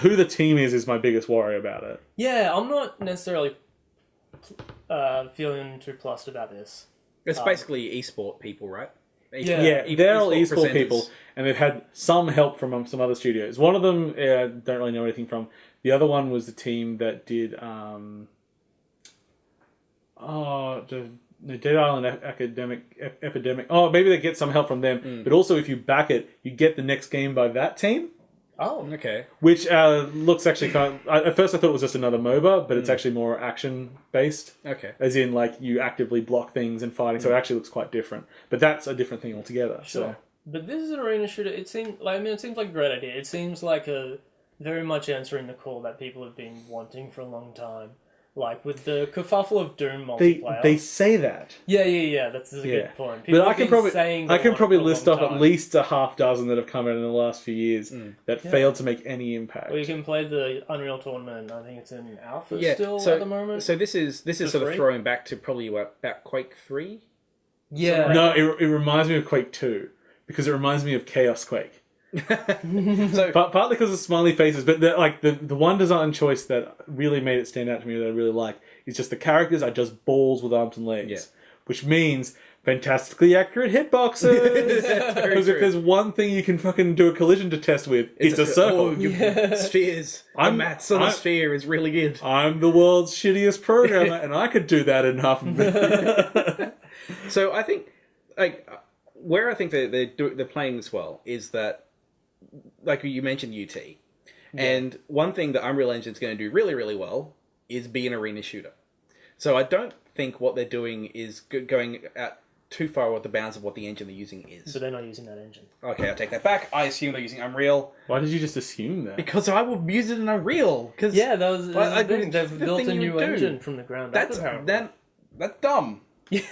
who the team is my biggest worry about it. Yeah, I'm not necessarily feeling too plussed about this. It's basically esport people, right? They're all esport people, and they've had some help from some other studios. One of them don't really know anything from. The other one was the team that did the Dead Island Epidemic. Oh, maybe they get some help from them. But also, if you back it, you get the next game by that team. Oh, okay. Which looks actually kind of... At first I thought it was just another MOBA, but it's actually more action-based. Okay. As in, like, you actively block things and fighting, so it actually looks quite different. But that's a different thing altogether. Sure. So. But this is an arena shooter. It seems like a great idea. It seems like a very much answering the call that people have been wanting for a long time. Like, with the kerfuffle of Doom multiplayer. They say that. Yeah, that's a good point. People but I can probably list off at least a half dozen that have come out in the last few years that failed to make any impact. Well, you can play the Unreal Tournament. I think it's in alpha still at the moment. So this is sort of throwing back to probably about Quake 3? Yeah. No, it reminds me of Quake 2. Because it reminds me of Chaos Quake. So, partly because of smiley faces, but the one design choice that really made it stand out to me that I really like is just the characters are just balls with arms and legs, which means fantastically accurate hitboxes. Because if there's one thing you can fucking do a collision to test with, it's a circle. Spheres. The maths on a sphere is really good. I'm the world's shittiest programmer, and I could do that in half a minute. So I think, where I think they're playing this well is that. Like you mentioned UT. And one thing that Unreal Engine's going to do really, really well is be an arena shooter. So I don't think what they're doing is going out too far with the bounds of what the engine they're using is. So they're not using that engine. Okay, I'll take that back. I assume they're using Unreal. Why did you just assume that? Because I would use it in Unreal. Yeah, that was the thing. They've built a new engine from the ground up. That's dumb. You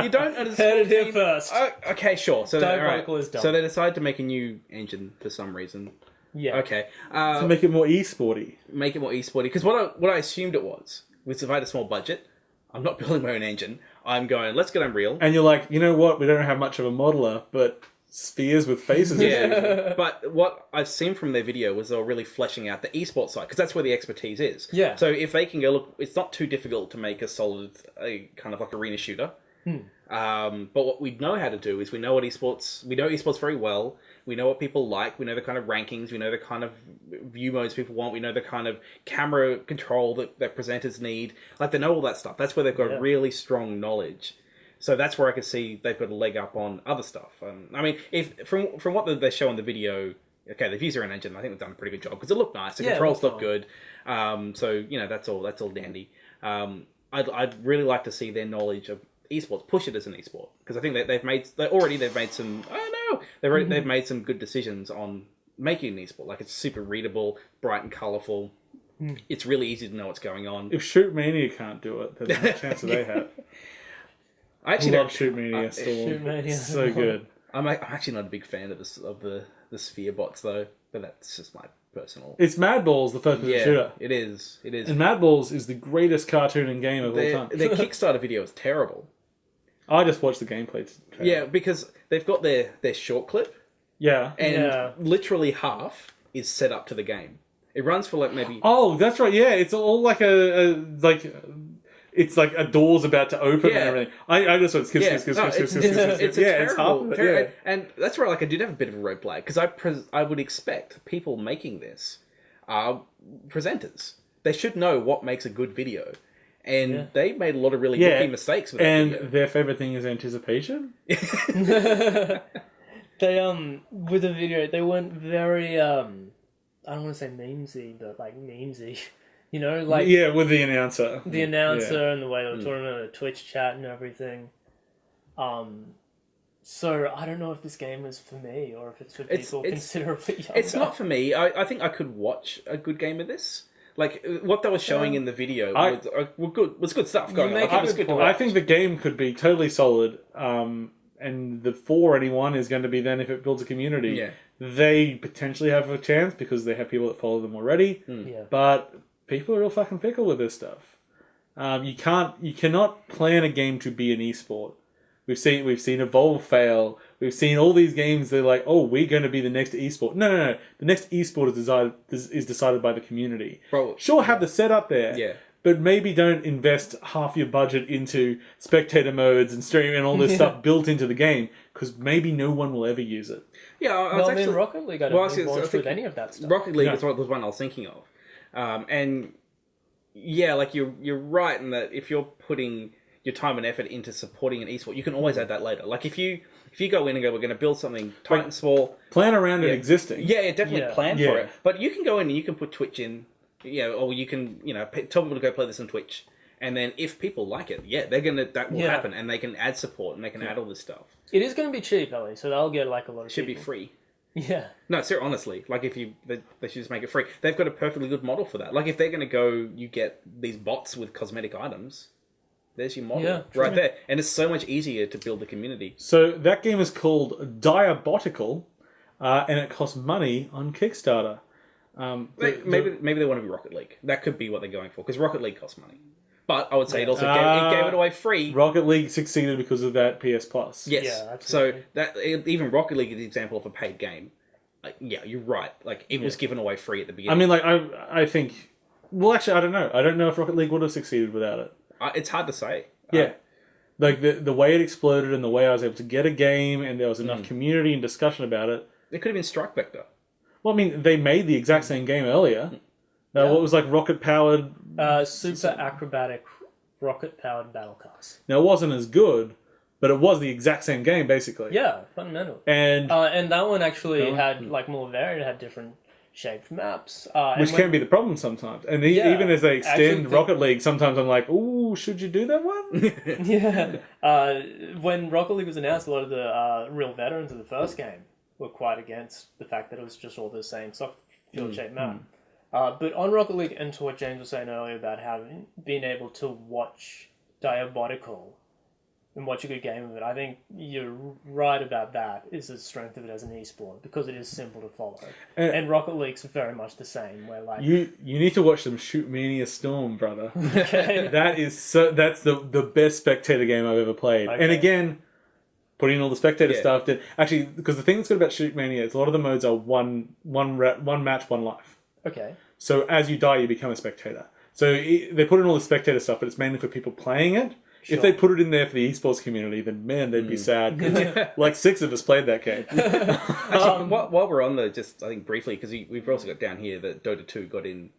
don't understand. Heard it here first. Okay, sure. So Diabotical is dumb. So they decide to make a new engine for some reason. Yeah. Okay. To make it more esporty. Make it more esporty. Because what I assumed it was if I had a small budget, I'm not building my own engine. I'm going, let's get Unreal. And you're like, you know what? We don't have much of a modeler, but spheres with faces. Yeah, but what I've seen from their video was they were really fleshing out the esports side, because that's where the expertise is. Yeah. So if they can go, look, it's not too difficult to make a solid, kind of like arena shooter. But what we know how to do is we know esports very well. We know what people like. We know the kind of rankings. We know the kind of view modes people want. We know the kind of camera control that presenters need. Like, they know all that stuff. That's where they've got really strong knowledge. So that's where I can see they've got a leg up on other stuff. I mean, if from what they show on the video, okay, they've used their own engine. I think they've done a pretty good job because it looked nice. The controls look good. So that's all dandy. I'd really like to see their knowledge of esports push it as an esport, because I think that they've made some. I don't know. They've made some good decisions on making an esport. Like, it's super readable, bright and colourful. It's really easy to know what's going on. If Shoot Mania can't do it, there's no chance that they have. I actually love Shoot Mania still. Shoot Mania. It's so good. I'm actually not a big fan of the sphere bots though, but that's just my personal. It's Madballs, the first person shooter. It is. And Madballs is the greatest cartoon and game of all time. Their Kickstarter video is terrible. I just watched the gameplay. Yeah, because they've got their short clip. Yeah. And literally half is set up to the game. It runs for like maybe. Oh, that's right. Yeah, it's all like it's like a door's about to open and everything. I just went skip. It's terrible. And that's where, like, I did have a bit of a red flag, because I would expect people making this are presenters. They should know what makes a good video. And they made a lot of really rookie mistakes with that video. Their favourite thing is anticipation. They with the video, they weren't very I don't want to say memesy, but like memesy. You know, like with the announcer, and the way they were talking on the Twitch chat and everything. So I don't know if this game is for me or if it's for people considerably younger. It's not for me. I think I could watch a good game of this. Like, what they were showing in the video was good stuff going on. I think the game could be totally solid. And the for anyone is going to be then if it builds a community. Yeah. They potentially have a chance because they have people that follow them already. But people are real fucking fickle with this stuff. You cannot plan a game to be an esport. We've seen Evolve fail. We've seen all these games. They're like, oh, we're going to be the next esport. No. The next esport is decided by the community. Bro, sure, have the setup there. But maybe don't invest half your budget into spectator modes and streaming and all this stuff built into the game, because maybe no one will ever use it. Rocket League, I don't think launched with any of that stuff. Rocket League was one I was thinking of. And yeah, like you're right in that if you're putting your time and effort into supporting an esport, you can always add that later. Like if you go in and go, we're going to build something tight and small, plan around it existing. Yeah, definitely plan for it. But you can go in and you can put Twitch in, or you can tell people to go play this on Twitch, and then if people like it, that will happen, and they can add support and they can add all this stuff. It is going to be cheap, Ellie, so they'll get like a lot of. Should be free. Yeah. No, seriously, honestly, like they should just make it free. They've got a perfectly good model for that. Like if they're going to go, you get these bots with cosmetic items. There's your model right there, and it's so much easier to build a community. So that game is called Diabotical, and it costs money on Kickstarter. Maybe they want to be Rocket League. That could be what they're going for, because Rocket League costs money. But I would say it also gave it away free. Rocket League succeeded because of that PS Plus. Yes. Yeah, absolutely. So that even Rocket League is an example of a paid game. You're right. Like it was given away free at the beginning. I mean, like I think. Well, actually, I don't know. I don't know if Rocket League would have succeeded without it. It's hard to say. Yeah. Like the way it exploded and the way I was able to get a game and there was enough community and discussion about it. It could have been Strike Vector. Well, I mean, they made the exact same game earlier. What was like rocket-powered... super acrobatic rocket-powered battle cars. Now, it wasn't as good, but it was the exact same game, basically. Yeah, fundamental. And that one actually had like more varied, it had different shaped maps. Which can be the problem sometimes. And even as they extend Rocket League, sometimes I'm like, ooh, should you do that one? When Rocket League was announced, a lot of the real veterans of the first game were quite against the fact that it was just all the same soft field-shaped map. But on Rocket League, and to what James was saying earlier about being able to watch Diabotical and watch a good game of it, I think you're right about that, is the strength of it as an esport, because it is simple to follow. And Rocket League's very much the same, where like... You need to watch some Shoot Mania Storm, brother. Okay. That's the best spectator game I've ever played. Okay. And again, putting in all the spectator stuff. That actually, because the thing that's good about Shoot Mania is a lot of the modes are one match, one life. Okay. So as you die, you become a spectator. So they put in all the spectator stuff, but it's mainly for people playing it. Sure. If they put it in there for the esports community, then man, they'd be sad. 'Cause like 6 of us played that game. Actually, while we're on the, just I think briefly, because we've also got down here that Dota 2 got in.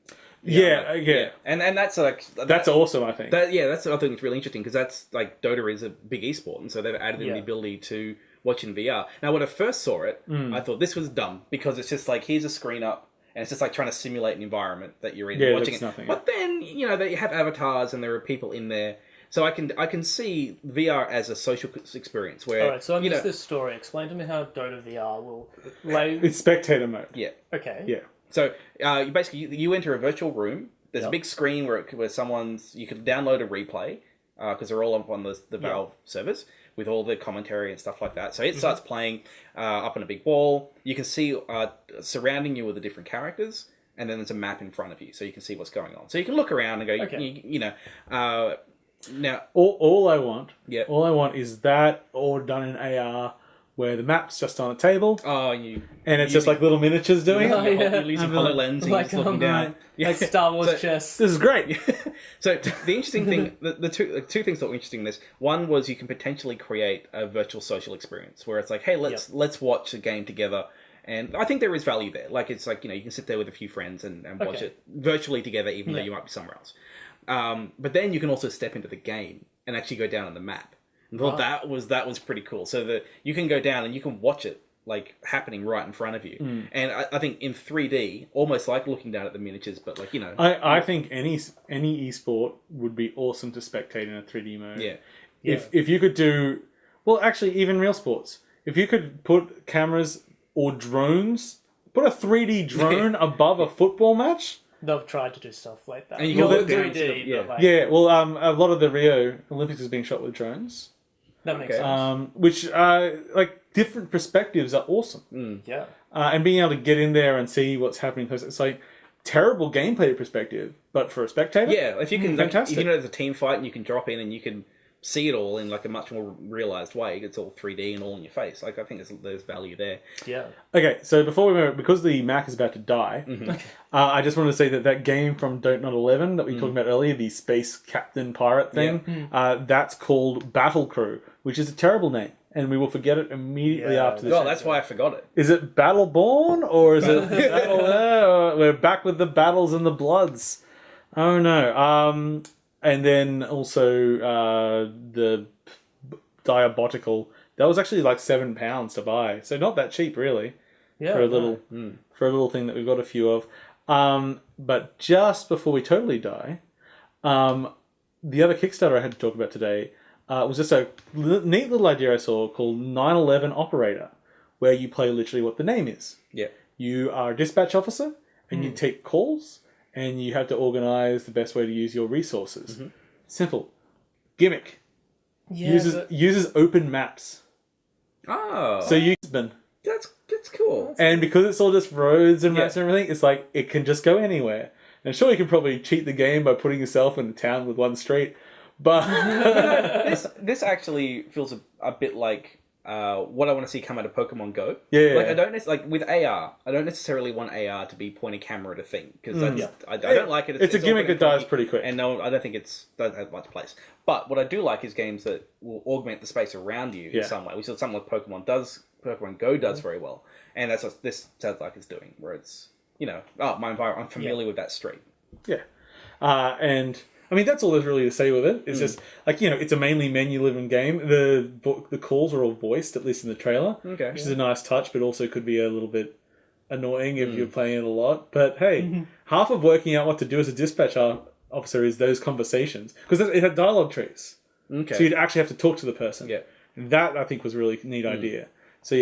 Yeah. And that's like that's awesome. I think. That's I think it's really interesting because that's like Dota is a big esport, and so they've added in the ability to watch in VR. Now, when I first saw it, I thought this was dumb because it's just like here's a screen up. And it's just like trying to simulate an environment that you're in watching it. Nothing. But then, they have avatars and there are people in there. So I can see VR as a social experience where... Alright, so I missed this story. Explain to me how Dota VR will... It's spectator mode. Yeah. Okay. Yeah. So you enter a virtual room. There's a big screen where you can download a replay because they're all up on the Valve servers with all the commentary and stuff like that. So it starts playing up on a big wall. You can see surrounding you with the different characters, and then there's a map in front of you, so you can see what's going on. So you can look around and go, now all I want is that all done in AR, where the map's just on a table. And it's just like little miniatures doing it. You're using HoloLens and you're just looking down. Like Star Wars chess. This is great. So the interesting thing, the two things that were interesting in this, one was you can potentially create a virtual social experience where it's like, hey, let's watch a game together. And I think there is value there. Like it's like, you can sit there with a few friends and watch it virtually together, even though you might be somewhere else. But then you can also step into the game and actually go down on the map. And thought that was pretty cool. So that you can go down and you can watch it like happening right in front of you. And I think in 3D, almost like looking down at the miniatures, but like I think any esport would be awesome to spectate in a 3D mode. Yeah. If you could do, well, actually, even real sports. If you could put cameras or drones, put a 3D drone above a football match. They've tried to do stuff like that. And you can look down 3D, well, a lot of the Rio Olympics is being shot with drones. That makes sense. Which, like, different perspectives are awesome. Yeah. And being able to get in there and see what's happening, because it's like terrible gameplay perspective, but for a spectator, if you can, fantastic. If there's a team fight and you can drop in and you can see it all in like a much more realized way. It's all 3D and all in your face. Like I think there's value there. Yeah. Okay, so before we move, because the Mac is about to die, I just wanted to say that game from Dota 11 that we were talking about earlier, the space captain pirate thing, that's called BATTLECREW, which is a terrible name. And we will forget it immediately after this. Well, that's why I forgot it. Is it Battleborn or is it Battle? We're back with the battles and the bloods. Oh no. And then also the Diabotical. That was actually like £7 to buy, so not that cheap really. Yeah, for a little thing that we've got a few of. But just before we totally die, the other Kickstarter I had to talk about today was just a neat little idea I saw called 9/11 Operator, where you play literally what the name is. Yeah, you are a dispatch officer and you take calls. And you have to organise the best way to use your resources. Simple. Gimmick. Yeah, uses open maps. Oh. So that's cool. And because it's all just roads and maps and everything, it's like it can just go anywhere. And sure, you can probably cheat the game by putting yourself in a town with one street. But this actually feels a bit like what I want to see come out of Pokemon Go. Yeah. Like I don't with AR. I don't necessarily want AR to be pointing camera at a thing because I don't like it. It's a gimmick that dies pretty quick, and no, I don't think doesn't have much place. But what I do like is games that will augment the space around you in some way. We saw something like Pokemon Go does very well, and that's what this sounds like it's doing. Where it's my environment. I'm familiar with that street. Yeah, and. I mean, that's all there's really to say with it. It's just, like, it's a mainly menu-driven game. The calls are all voiced, at least in the trailer. Okay. Which is a nice touch, but also could be a little bit annoying if you're playing it a lot. But, hey, half of working out what to do as a dispatch officer is those conversations. Because it had dialogue trees. Okay. So you'd actually have to talk to the person. Yeah. And that, I think, was a really neat idea. So,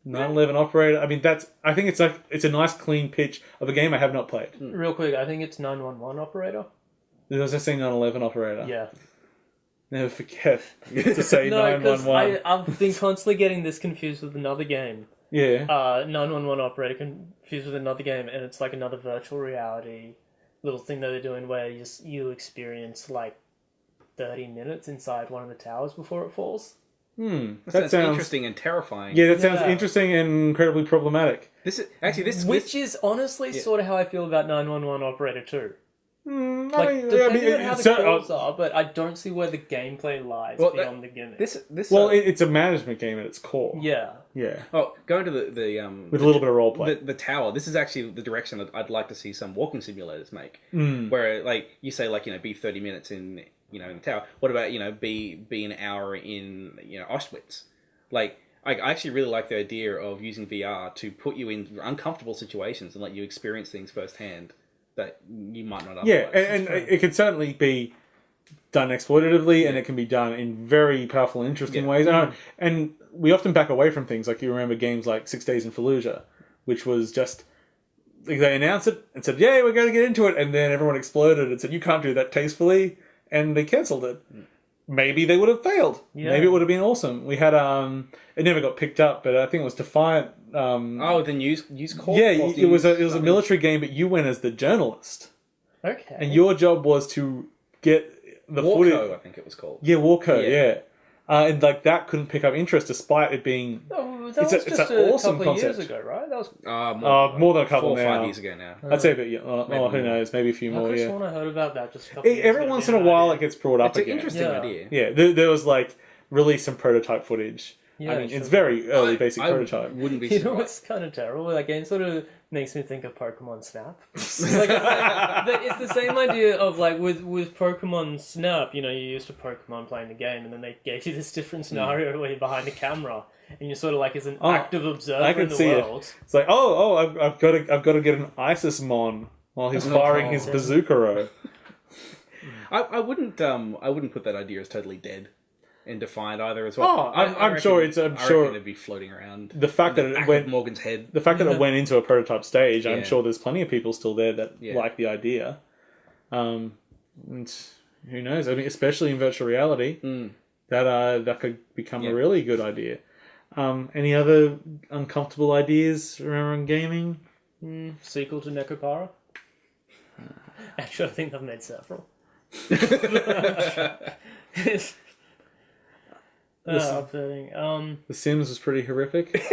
9/11 Operator. I mean, I think it's a nice clean pitch of a game I have not played. Real quick, I think it's 911 Operator. Was I saying 9/11 Operator? Yeah. Never forget to say No, 911. I've been constantly getting this confused with another game. Yeah. 911 Operator confused with another game, and it's like another virtual reality little thing that they're doing where you experience like 30 minutes inside one of the towers before it falls. That sounds interesting and terrifying. Yeah, that sounds interesting and incredibly problematic. Which is honestly sort of how I feel about 911 Operator 2. Depending on how the calls are, but I don't see where the gameplay lies beyond the gimmick. It's a management game at its core. Yeah. Oh, going to the with a little bit of roleplay. The tower. This is actually the direction that I'd like to see some walking simulators make. Where you say be 30 minutes in in the tower. What about be an hour in Auschwitz? Like I actually really like the idea of using VR to put you in uncomfortable situations and let you experience things firsthand that you might not otherwise. Yeah, and it can certainly be done exploitatively, and it can be done in very powerful and interesting ways. And we often back away from things, like you remember games like 6 Days in Fallujah, which was just... They announced it and said, yay, we're going to get into it, and then everyone exploded and said, you can't do that tastefully, and they cancelled it. Maybe they would have failed. Yeah. Maybe it would have been awesome. We had it never got picked up, but I think it was Defiant. The news call. Yeah, it was a military game, but you went as the journalist. Okay. And your job was to get the footage. I think it was called. Yeah, Warco. Yeah. And that couldn't pick up interest despite it being. It's an awesome couple concept. Years ago, right? That was more than a couple 4 or 5 now. years ago now. I'd say, but who knows? Maybe a few more. I Yeah. I heard about that just a couple years Every ago. once in a while, it gets brought up it's again. It's an interesting idea. Yeah, there was release some prototype footage. Yeah, it's very early basic prototype. Wouldn't be. What's kind of terrible? That game sort of makes me think of Pokemon Snap. It's the same idea of with Pokemon Snap. You used to Pokemon playing the game, and then they gave you this different scenario where you're behind the camera, and you're sort of as an active observer in the world. It's like, I've got to get an ISIS-mon while he's firing his bazooka. I wouldn't put that idea as totally dead and Defiant either as well. I'm sure it'd be floating around. The fact that it went Morgan's head. The fact that it went into a prototype stage, I'm sure there's plenty of people still there that like the idea. And who knows? I mean, especially in virtual reality, that could become a really good idea. Any other uncomfortable ideas around gaming? Sequel to Nekopara? Actually, I think I've made several. The Sims was pretty horrific.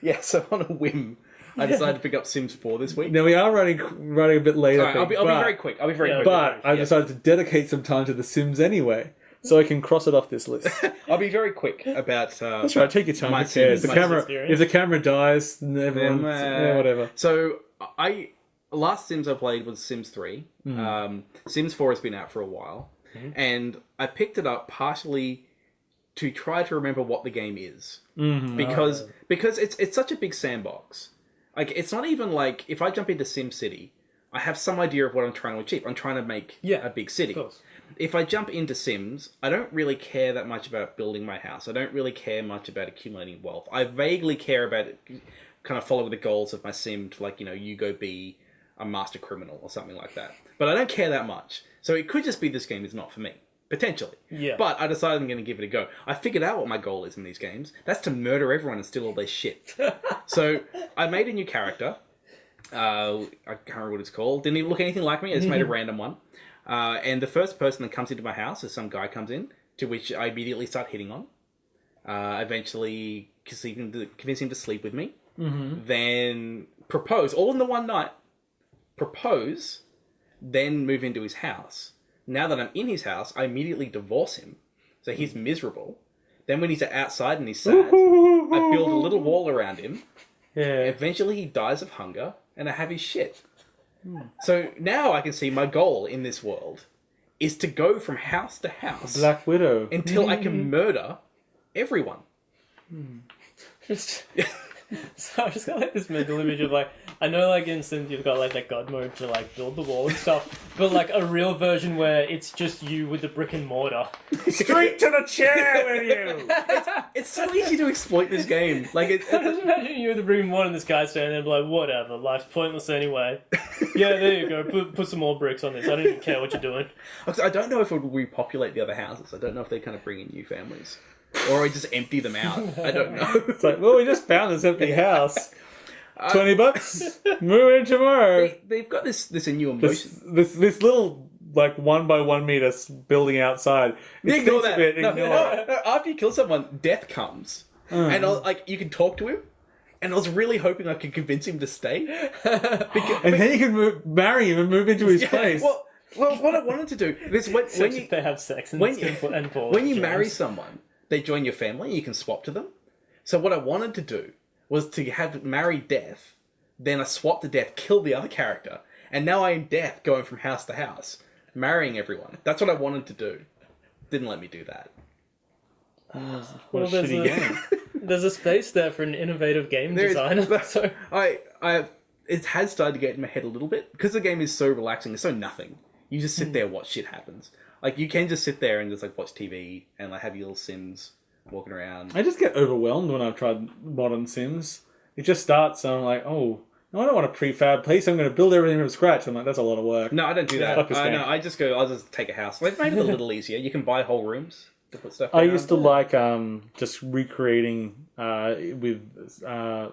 Yeah, so on a whim, I decided to pick up Sims 4 this week. Now we are running a bit late. I'll be very quick. But I decided to dedicate some time to The Sims anyway, so I can cross it off this list. I'll be very quick about. That's right. Take your time. Who cares? If the camera dies, then everyone, whatever. So last Sims I played was Sims 3. Sims 4 has been out for a while, and I picked it up partially to try to remember what the game is, because it's such a big sandbox. Like, it's not even like if I jump into Sim City, I have some idea of what I'm trying to achieve. I'm trying to make a big city. Of course. If I jump into Sims, I don't really care that much about building my house. I don't really care much about accumulating wealth. I vaguely care about kind of following the goals of my Sim to, you go be a master criminal or something like that. But I don't care that much. So it could just be this game is not for me. Potentially. Yeah. But I decided I'm going to give it a go. I figured out what my goal is in these games. That's to murder everyone and steal all their shit. So I made a new character. I can't remember what it's called. Didn't even look anything like me. I just made a random one. And the first person that comes into my house is some guy comes in, to which I immediately start hitting on. Eventually convince him to sleep with me. Then propose, all in the one night. Propose, then move into his house. Now that I'm in his house, I immediately divorce him. So he's miserable. Then when he's outside and he's sad, I build a little wall around him. Yeah. Eventually he dies of hunger, and I have his shit. So now I can see my goal in this world is to go from house to house. Black Widow. Until I can murder everyone. So I just got this mental image of I know in Sims you've got that god mode to build the wall and stuff, but a real version where it's just you with the brick and mortar. Straight to the chair with you! It's so easy to exploit this game. I just imagine you with the brick and mortar and this guy standing there whatever, life's pointless anyway. Yeah, there you go, put some more bricks on this, I don't even care what you're doing. I don't know if it would repopulate the other houses. I don't know if they kind of bring in new families. Or I just empty them out. I don't know. It's we just found this empty house. $20? Move in tomorrow. They've got this new emotion. This little like 1 by 1 meter building outside. It Ignore stinks a that. bit, No, ignore no, it. no, after you kill someone, death comes. And you can talk to him. And I was really hoping I could convince him to stay. And then you can marry him and move into his place. Well, what I wanted to do is when you They have sex and when it's you- gonna end for when you James. marry someone, they join your family. You can swap to them. So what I wanted to do was to have marry Death, then I swap to Death, kill the other character, and now I am Death going from house to house, marrying everyone. That's what I wanted to do. Didn't let me do that. What a there's shitty game. There's a space there for an innovative game There is- designer. So It has started to get in my head a little bit because the game is so relaxing. It's so nothing. You just sit there, watch shit happens. Like you can just sit there and just like watch TV and like have your little Sims walking around. I just get overwhelmed when I've tried modern Sims. It just starts and I'm like, oh, no, I don't want a prefab place. I'm going to build everything from scratch. I'm like, that's a lot of work. No, I don't do that. Fuck this game. No, I just go. I'll just take a house. They've made it a little easier. You can buy whole rooms to put stuff. I down. used to like just recreating with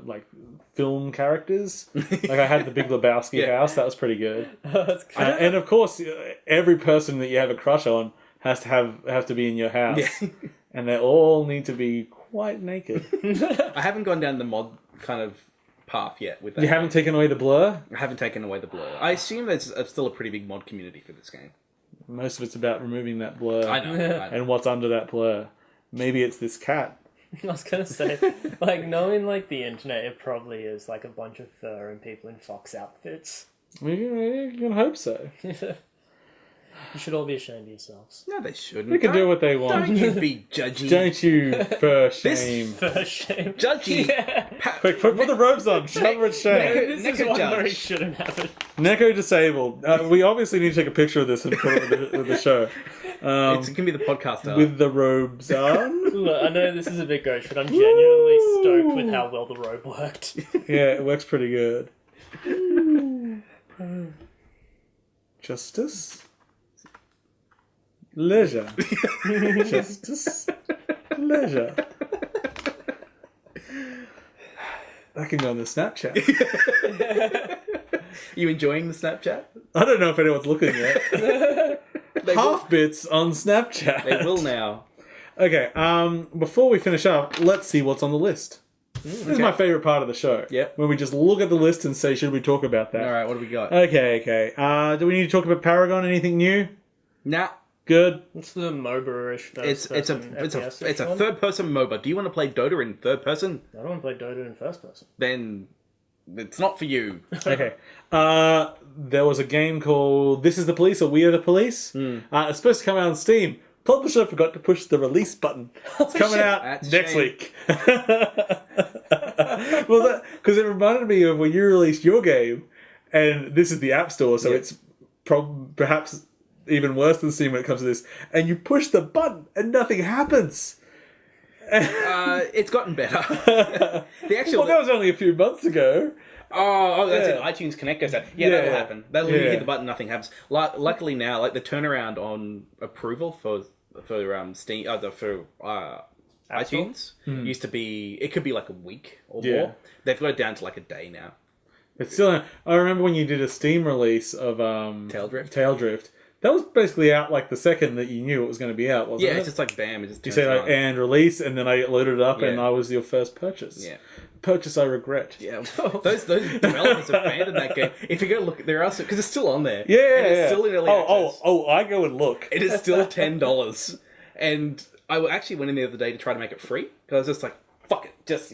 like film characters. Like I had the Big Lebowski Yeah. house. That was pretty good. that's good. And of course, every person that you have a crush on has to be in your house, Yeah. and they all need to be quite naked. I haven't gone down the mod kind of path yet with that. You haven't taken away the blur. I haven't taken away the blur. I assume there's still a pretty big mod community for this game. Most of it's about removing that blur. I know. And what's under that blur. Maybe it's this cat. I was gonna say, like, knowing like the internet, it probably is like a bunch of fur and people in fox outfits. You can hope so. You should all be ashamed of yourselves. No, they shouldn't. They can do what they want. Don't you be judgy. Don't you, for shame. For shame. Judgy. Yeah. Quick, put the robes on. Show her its shame. This is Neko one where he judge. shouldn't have it. Neko disabled. We obviously need to take a picture of this and put it with the show. It's gonna be the podcast art. With the robes on. Look, I know this is a bit gross, but I'm genuinely stoked with how well the robe worked. Yeah, it works pretty good. Justice. Leisure. Justice. Leisure. That can go on the Snapchat. You enjoying the Snapchat? I don't know if anyone's looking yet. They will, Half bits on Snapchat. they will now. Okay, before we finish up, let's see what's on the list. This is my favourite part of the show. Yep. When we just look at the list and say, should we talk about that? Alright, what do we got? Okay. Do we need to talk about Paragon? Anything new? Nah. Good. What's the MOBA-ish It's a FPS one? third person MOBA. Do you want to play Dota in third person? I don't want to play Dota in first person. Then it's not for you. Okay. There was a game called This is the Police or We Are the Police. It's supposed to come out on Steam. Publisher forgot to push the release button. It's coming out That's a next shame. week. Well, because it reminded me of when you released your game, and this is the App Store, so Yeah. it's perhaps even worse than Steam when it comes to this. And you push the button, and nothing happens. It's gotten better. The actual Well, that was only a few months ago. that's Yeah. it. iTunes Connect goes that. Yeah, that'll Yeah. happen. That'll you Yeah. hit the button, nothing happens. Luckily now, like the turnaround on approval for Steam, for iTunes used to be. It could be like a week or Yeah. more. They've got it down to like a day now. It's still. I remember when you did a Steam release of Taildrift. That was basically out like the second that you knew it was going to be out, wasn't Yeah, it? it's just like bam. It just You turns say like on. and release, and then I loaded it up, and Yeah. I was your first purchase. Yeah. Purchase I regret. Yeah, those developers have abandoned that game. If you go look, there are because it's still on there. Yeah, and it's yeah. still in early access. I go and look. It is still $10, and I actually went in the other day to try to make it free because I was just like, "Fuck it, just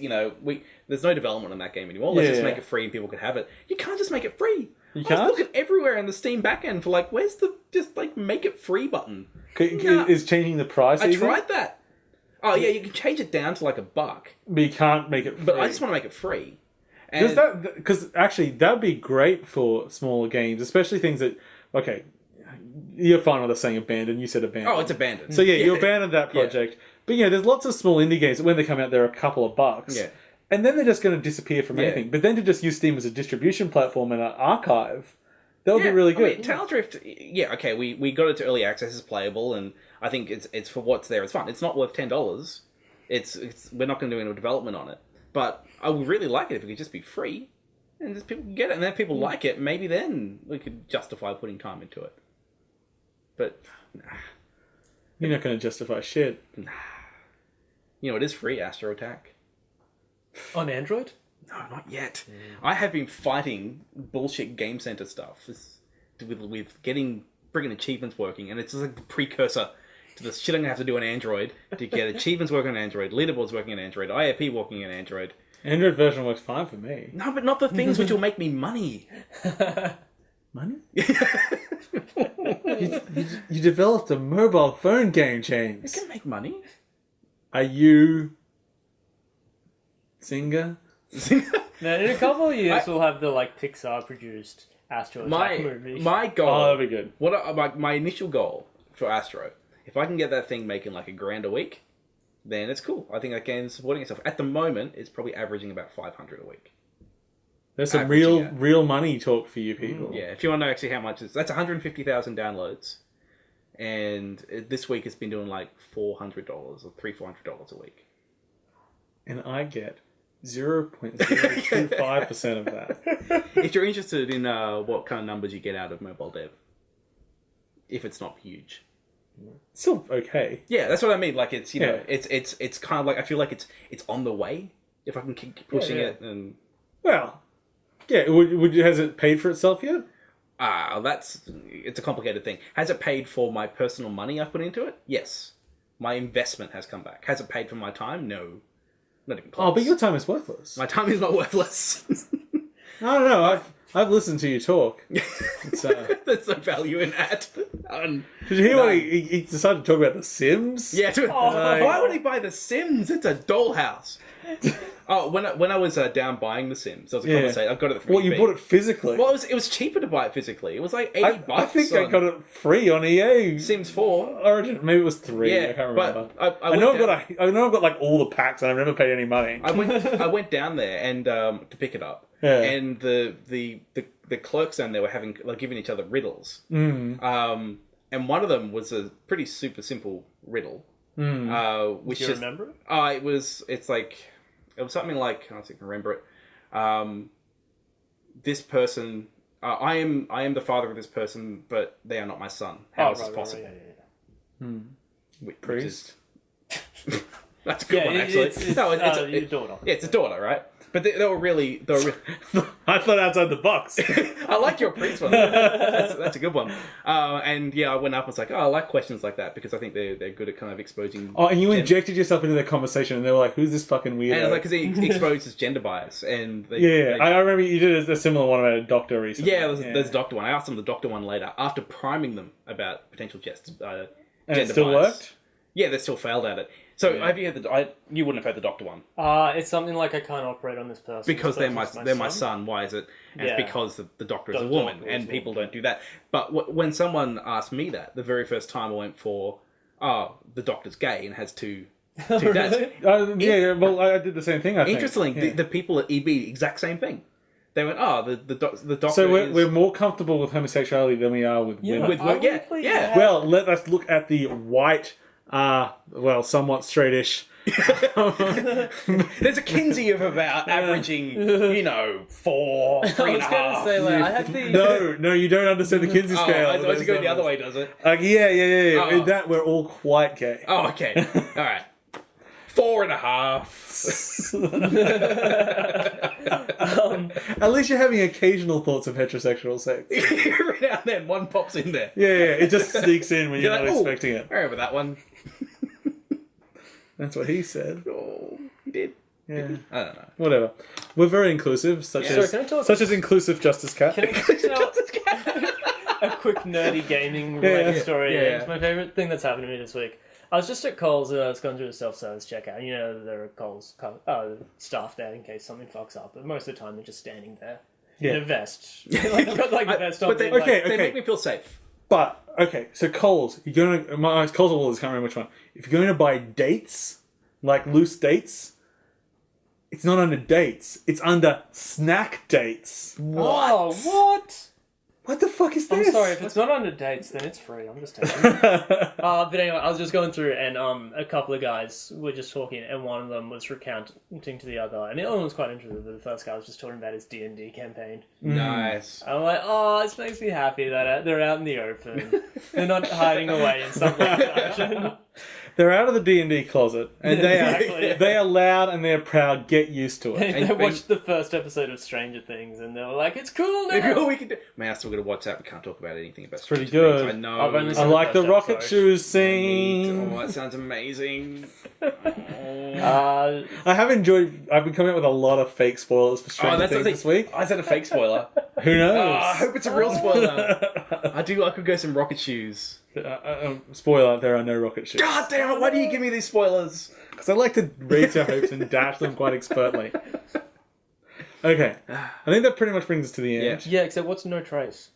there's no development on that game anymore. Let's just Yeah. make it free and people can have it." You can't just make it free. You I can't? was looking everywhere in the Steam backend for like, where's the just like make it free button? Nah. Is changing the price? I easy? tried that. Oh yeah, you can change it down to like $1, but you can't make it free. but I just want to make it free. And Because actually, that'd be great for smaller games, especially things that. Okay, you're fine with us saying abandoned. You said abandoned. oh, it's abandoned. So yeah, you abandoned that project. But yeah, there's lots of small indie games that when they come out, they're a couple of bucks. Yeah. And then they're just going to disappear from Yeah. anything. But then to just use Steam as a distribution platform and an archive, that would be really good. I mean, Taildrift, yeah, okay, we got it to early access, it's playable, and I think it's for what's there, it's fun. It's not worth $10. It's we're not going to do any development on it. But I would really like it if it could just be free, and just people can get it. And then if people like it, maybe then we could justify putting time into it. But You're not going to justify shit. you know, it is free, Astro Attack. On Android? No, not yet. I have been fighting bullshit Game Center stuff with getting friggin' achievements working, and it's just like the precursor to the shit I'm gonna have to do on Android to get achievements working on Android, leaderboards working on Android, IAP working on Android. Android version works fine for me. No, but not the things which will make me money. Money? You developed a mobile phone game, It James. can make money. Are you... Singer? Now, in a couple of years, we'll have the like Pixar-produced Astro Attack movies. My goal. Oh, that'd be good. My initial goal for Astro, if I can get that thing making like $1,000 a week, then it's cool. I think that game's supporting itself. At the moment, it's probably averaging about $500 a week. There's some Averaging it. real money talk for you people. Yeah, if you want to know actually how much that's 150,000 downloads, and this week it's been doing like $400 or $400 a week. And I get 0.025% of that. If you're interested in what kind of numbers you get out of mobile dev, if it's not huge. Still okay. Yeah, that's what I mean. Like it's Yeah. it's kind of like I feel like it's on the way. If I can keep pushing Yeah. it, and Well, yeah. Has it paid for itself yet? it's a complicated thing. Has it paid for my personal money I put into it? Yes. My investment has come back. Has it paid for my time? No, not even close. Oh, but your time is worthless. My time is not worthless. I don't know. I've listened to you talk. It's, There's no value in that. did you hear what he decided to talk about The Sims? Yeah. Why would he buy The Sims? It's a dollhouse. Oh, when I was down buying The Sims, there was a conversation. I got it. Well, you bought it physically. Well, it was cheaper to buy it physically. It was like $80. I think I got it free on EA. Sims 4. Origin. Maybe it was 3. Yeah, I can't but remember. I know went I've got like all the packs, and I've never paid any money. I went down there and to pick it up, Yeah. and the clerks down there were giving each other riddles. And one of them was a pretty super simple riddle. Which Do you remember it? It was something like, I don't know if I can remember it. This person, I am the father of this person, but they are not my son. How is this possible? Which Priest. is that's a good one, actually. It's your daughter. Yeah, it's a daughter, right? But they were really. I thought outside the box. I like your priest one. That's a good one. And yeah, I went up and was like, I like questions like that because I think they're good at kind of exposing. Oh, and you injected yourself into the conversation, and they were like, "Who's this fucking weirdo?" And because he exposes gender bias, and I remember you did a similar one about a doctor recently. Yeah, there's a doctor one. I asked them the doctor one later after priming them about potential gender and it still bias. worked. Yeah, they still failed at it. So have you heard you wouldn't have heard the doctor one It's something like I can't operate on this person because this they're my son. Why is it? And Yeah. it's because the doctor is a The woman, doctor is and a people woman. don't do that. But when someone asked me that, the very first time I went for, the doctor's gay and has two dads. Well, I did the same thing. I think. Interestingly, the people at EB, exact same thing. They went, the doctor. So is... we're more comfortable with homosexuality than we are with women. Ironically, yeah. Well, let us look at the white, somewhat straightish. There's a Kinsey of about averaging, 4, 3.5. I was going to say, like, I have the... No, you don't understand the Kinsey scale. I suppose it goes the other way, does it? Yeah. Oh. In that, we're all quite gay. Oh, okay. All right. 4.5. At least you're having occasional thoughts of heterosexual sex. Every now and then, one pops in there. Yeah, it just sneaks in when you're You're not like, expecting it. I remember that one. That's what he said. Oh, he did. Yeah. I don't know. Whatever. We're very inclusive, such Sorry, can I talk- as inclusive Justice Cat. Can I tell a quick nerdy gaming related story? Yeah. It's my favourite thing that's happened to me this week. I was just at Coles. I was going through the self-service checkout. There are Coles staff there in case something fucks up. But most of the time, they're just standing there in a vest. got a vest on. But they make me feel safe. But, okay, so Coles, Coles or Woolies, can't remember which one. If you're going to buy dates, like loose dates, it's not under dates. It's under snack dates. Oh, what? What the fuck is this? I'm sorry, if it's not under dates, then it's free. I'm just telling you. But anyway, I was just going through, and a couple of guys were just talking, and one of them was recounting to the other, and the other one was quite interested, but the first guy was just talking about his D&D campaign. Nice. I'm like, oh, this makes me happy that they're out in the open. They're not hiding away in some fashion. They're out of the D&D closet, and they are loud and they're proud. Get used to it. They watched the first episode of Stranger Things, and they were like, "It's cool now." We can do... Man, I still got to watch that. We can't talk about anything about. It's pretty Stranger good. Things. I know. I've only I seen like the first rocket episode. shoes scene. Oh, that sounds amazing. I have enjoyed. I've been coming up with a lot of fake spoilers for Stranger Things this week. I said a fake spoiler. Who knows? I hope it's a real spoiler. I could go some rocket shoes. Spoiler: there are no rocket shoes. God damn it! Why do you give me these spoilers? Because I like to read your hopes and dash them quite expertly. Okay, I think that pretty much brings us to the end. Yeah, except what's No Trace?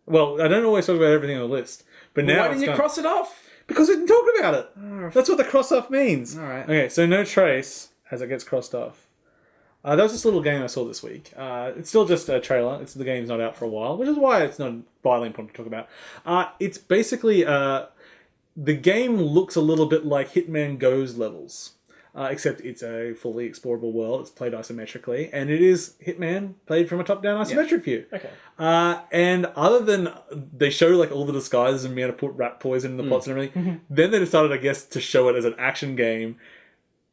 Well, I don't always talk about everything on the list, but now Why didn't you cross it off? Because we didn't talk about it. That's what the cross off means. All right. Okay, so No Trace as it gets crossed off. That was this little game I saw this week. It's still just a trailer. The game's not out for a while, which is why it's not vitally important to talk about. It's basically the game looks a little bit like Hitman Go's levels, except it's a fully explorable world. It's played isometrically, and it is Hitman played from a top-down isometric view. Okay. And other than they show like all the disguises and being able to put rat poison in the pots and everything, then they decided, I guess, to show it as an action game.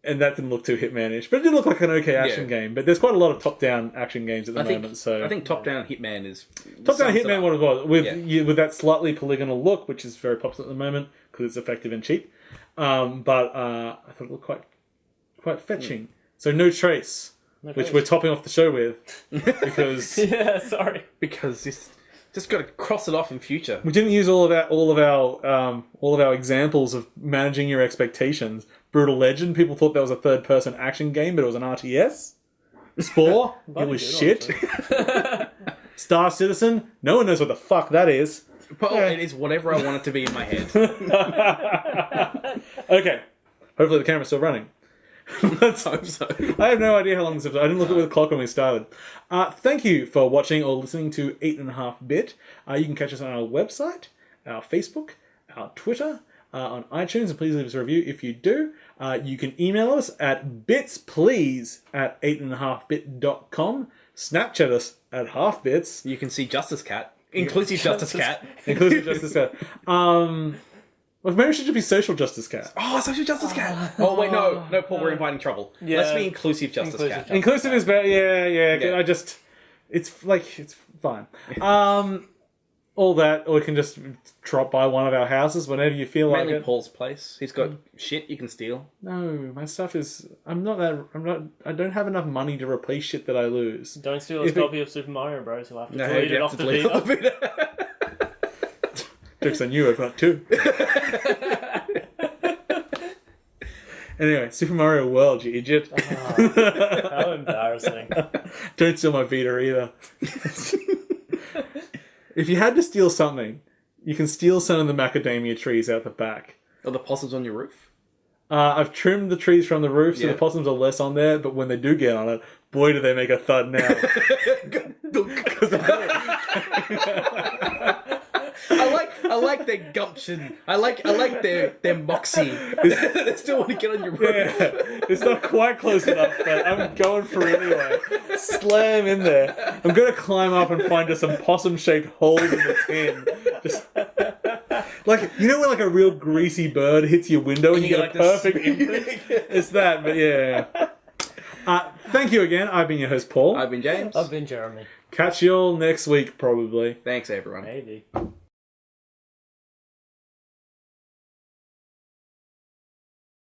And that didn't look too Hitman-ish, but it did look like an okay action game. But there's quite a lot of top-down action games at the moment. So I think top-down Hitman is top-down Hitman what it was with that slightly polygonal look, which is very popular at the moment because it's effective and cheap. But I thought it looked quite fetching. So No Trace, which we're topping off the show with because because just got to cross it off in future. We didn't use all of our examples of managing your expectations. Brutal Legend, people thought that was a third-person action game, but it was an RTS. Spore, it was shit. Star Citizen, no one knows what the fuck that is. Well, it is whatever I want it to be in my head. Okay, hopefully the camera's still running. Let's hope so. I have no idea how long this episode. I didn't look at the clock when we started. Thank you for watching or listening to 8.5-Bit. You can catch us on our website, our Facebook, our Twitter, on iTunes, and please leave us a review if you do. You can email us at bitsplease@8.5bit.com. Snapchat us at halfbits. You can see Justice Cat. Inclusive Justice Cat. Inclusive Justice Cat. Well, maybe it should be Social Justice Cat. Oh, Social Justice Cat. Oh, wait, no, Paul, we're inviting trouble. Yeah. Let's be Inclusive Justice Cat. Inclusive is better. Yeah. It's fine. All that, or you can just drop by one of our houses whenever you feel like Mainly it. Paul's place. He's got shit you can steal. No, my stuff is. I don't have enough money to replace shit that I lose. Don't steal his copy of Super Mario Bros. You'll have to delete it off the Vita. Joke's on you, I've got two. Anyway, Super Mario World, you idiot. How embarrassing. Don't steal my Vita either. If you had to steal something, you can steal some of the macadamia trees out the back. Are the possums on your roof? I've trimmed the trees from the roof, so the possums are less on there, but when they do get on it, boy, do they make a thud now. I like their gumption. I like their moxie. They still want to get on your roof. Yeah, it's not quite close enough, but I'm going for it anyway. Slam in there. I'm going to climb up and find just some possum-shaped holes in the tin. Just like, you know when like a real greasy bird hits your window and you get like a perfect imprint? It's that, but yeah. Thank you again. I've been your host, Paul. I've been James. I've been Jeremy. Catch you all next week, probably. Thanks, everyone. Maybe.